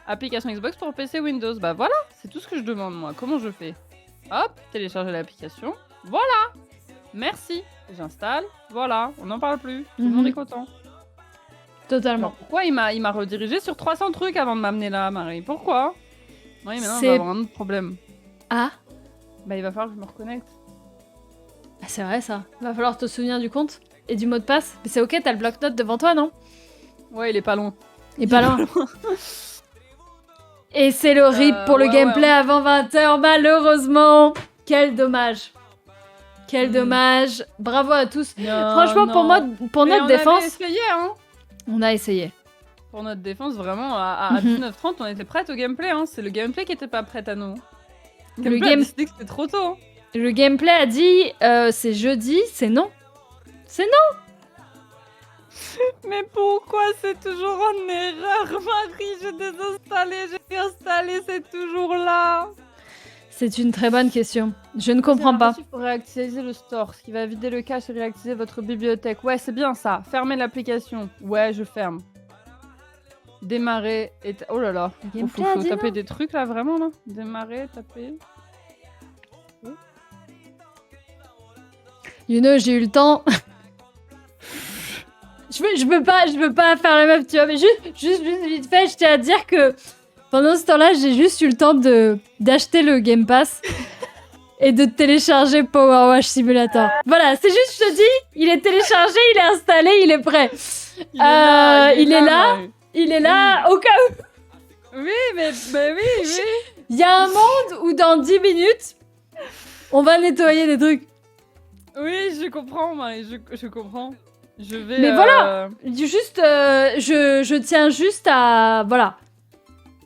application Xbox pour PC Windows. Bah voilà, c'est tout ce que je demande moi. Comment je fais? Hop, télécharger l'application. Voilà. Merci. J'installe. Voilà, on n'en parle plus. Tout le monde est content. Totalement. Alors, pourquoi il m'a redirigé sur 300 trucs avant de m'amener là, Marie? Pourquoi? Oui, maintenant on va avoir un autre problème. Ah? Bah il va falloir que je me reconnecte. Ah, c'est vrai ça. Va falloir te souvenir du compte et du mot de passe. Mais c'est ok, t'as le bloc-notes devant toi, non? Ouais, il est pas loin. Il est pas loin. Et c'est le rip pour le gameplay avant 20h, malheureusement. Quel dommage. Quel dommage. Bravo à tous. Franchement, pour notre défense... Essayé, hein. On a essayé. Pour notre défense, vraiment, à 19h30, on était prête au gameplay. Hein. C'est le gameplay qui était pas prêt à nous. Le gameplay a décidé que c'était trop tôt. Hein. Le gameplay a dit c'est jeudi, c'est non. C'est non. Mais pourquoi c'est toujours en erreur, Marie? J'ai désinstallé, j'ai réinstallé, c'est toujours là. C'est une très bonne question. Je ne comprends pas. Il faut réactualiser le store, ce qui va vider le cache et réactiver votre bibliothèque. Ouais, c'est bien ça. Fermez l'application. Ouais, je ferme. Démarrer et... Oh là là. Il faut taper des trucs là, vraiment là. Démarrer, taper... You know, j'ai eu le temps. je peux pas faire la meuf, tu vois, mais juste vite fait, je tiens à dire que pendant ce temps-là, j'ai juste eu le temps d'acheter le Game Pass et de télécharger Power Wash Simulator. Voilà, c'est juste, je te dis, il est téléchargé, il est installé, il est prêt. Il est là, au cas où. Oui, mais oui. Il y a un monde où dans 10 minutes, on va nettoyer des trucs. Oui, je comprends, Marie, je comprends. Je vais... Mais voilà, juste, je tiens juste à... Voilà.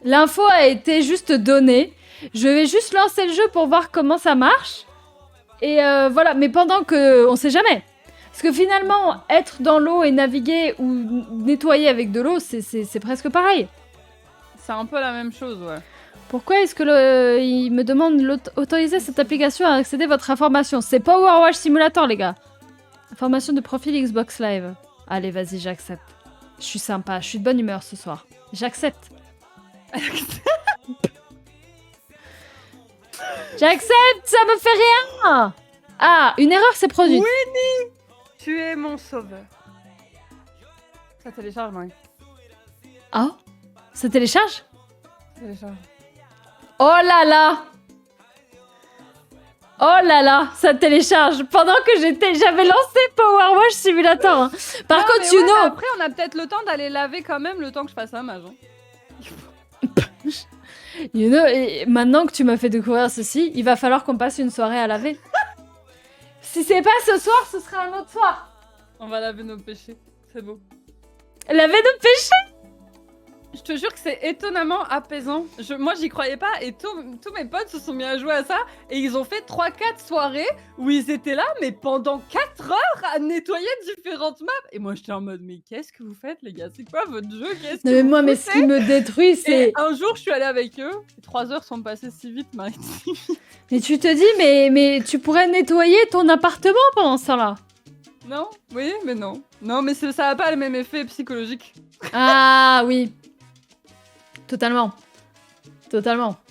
L'info a été juste donnée. Je vais juste lancer le jeu pour voir comment ça marche. Et voilà, mais pendant que... On sait jamais. Parce que finalement, être dans l'eau et naviguer ou nettoyer avec de l'eau, c'est presque pareil. C'est un peu la même chose, ouais. Pourquoi est-ce que il me demande d'autoriser cette application à accéder à votre information? C'est pas Overwatch Simulator, les gars. Information de profil Xbox Live. Allez, vas-y, j'accepte. Je suis sympa, je suis de bonne humeur ce soir. J'accepte. J'accepte, ça me fait rien. Ah, une erreur s'est produite. Winnie, tu es mon sauveur. Ça télécharge, Marie. Oh, ça télécharge? Ça télécharge. Oh là là. Oh là là, ça télécharge. Pendant que j'avais lancé Power Wash Simulator. Hein. Par non, contre, you know... Après, on a peut-être le temps d'aller laver quand même, le temps que je fasse un mage. Hein. You know, et maintenant que tu m'as fait découvrir ceci, il va falloir qu'on passe une soirée à laver. Si c'est pas ce soir, ce sera un autre soir. On va laver nos péchés, c'est beau. Laver nos péchés? Je te jure que c'est étonnamment apaisant. Moi, j'y croyais pas et tous mes potes se sont mis à jouer à ça et ils ont fait 3-4 soirées où ils étaient là, mais pendant 4 heures à nettoyer différentes maps. Et moi, j'étais en mode, mais qu'est-ce que vous faites, les gars? C'est quoi votre jeu? Non, mais moi, mais ce qui me détruit, c'est... Et un jour, je suis allée avec eux. 3 heures sont passées si vite, Marie. Mais tu te dis, mais tu pourrais nettoyer ton appartement pendant ce temps-là. Non? Oui, mais non. Non, mais ça n'a pas le même effet psychologique. Ah oui. Totalement. Totalement.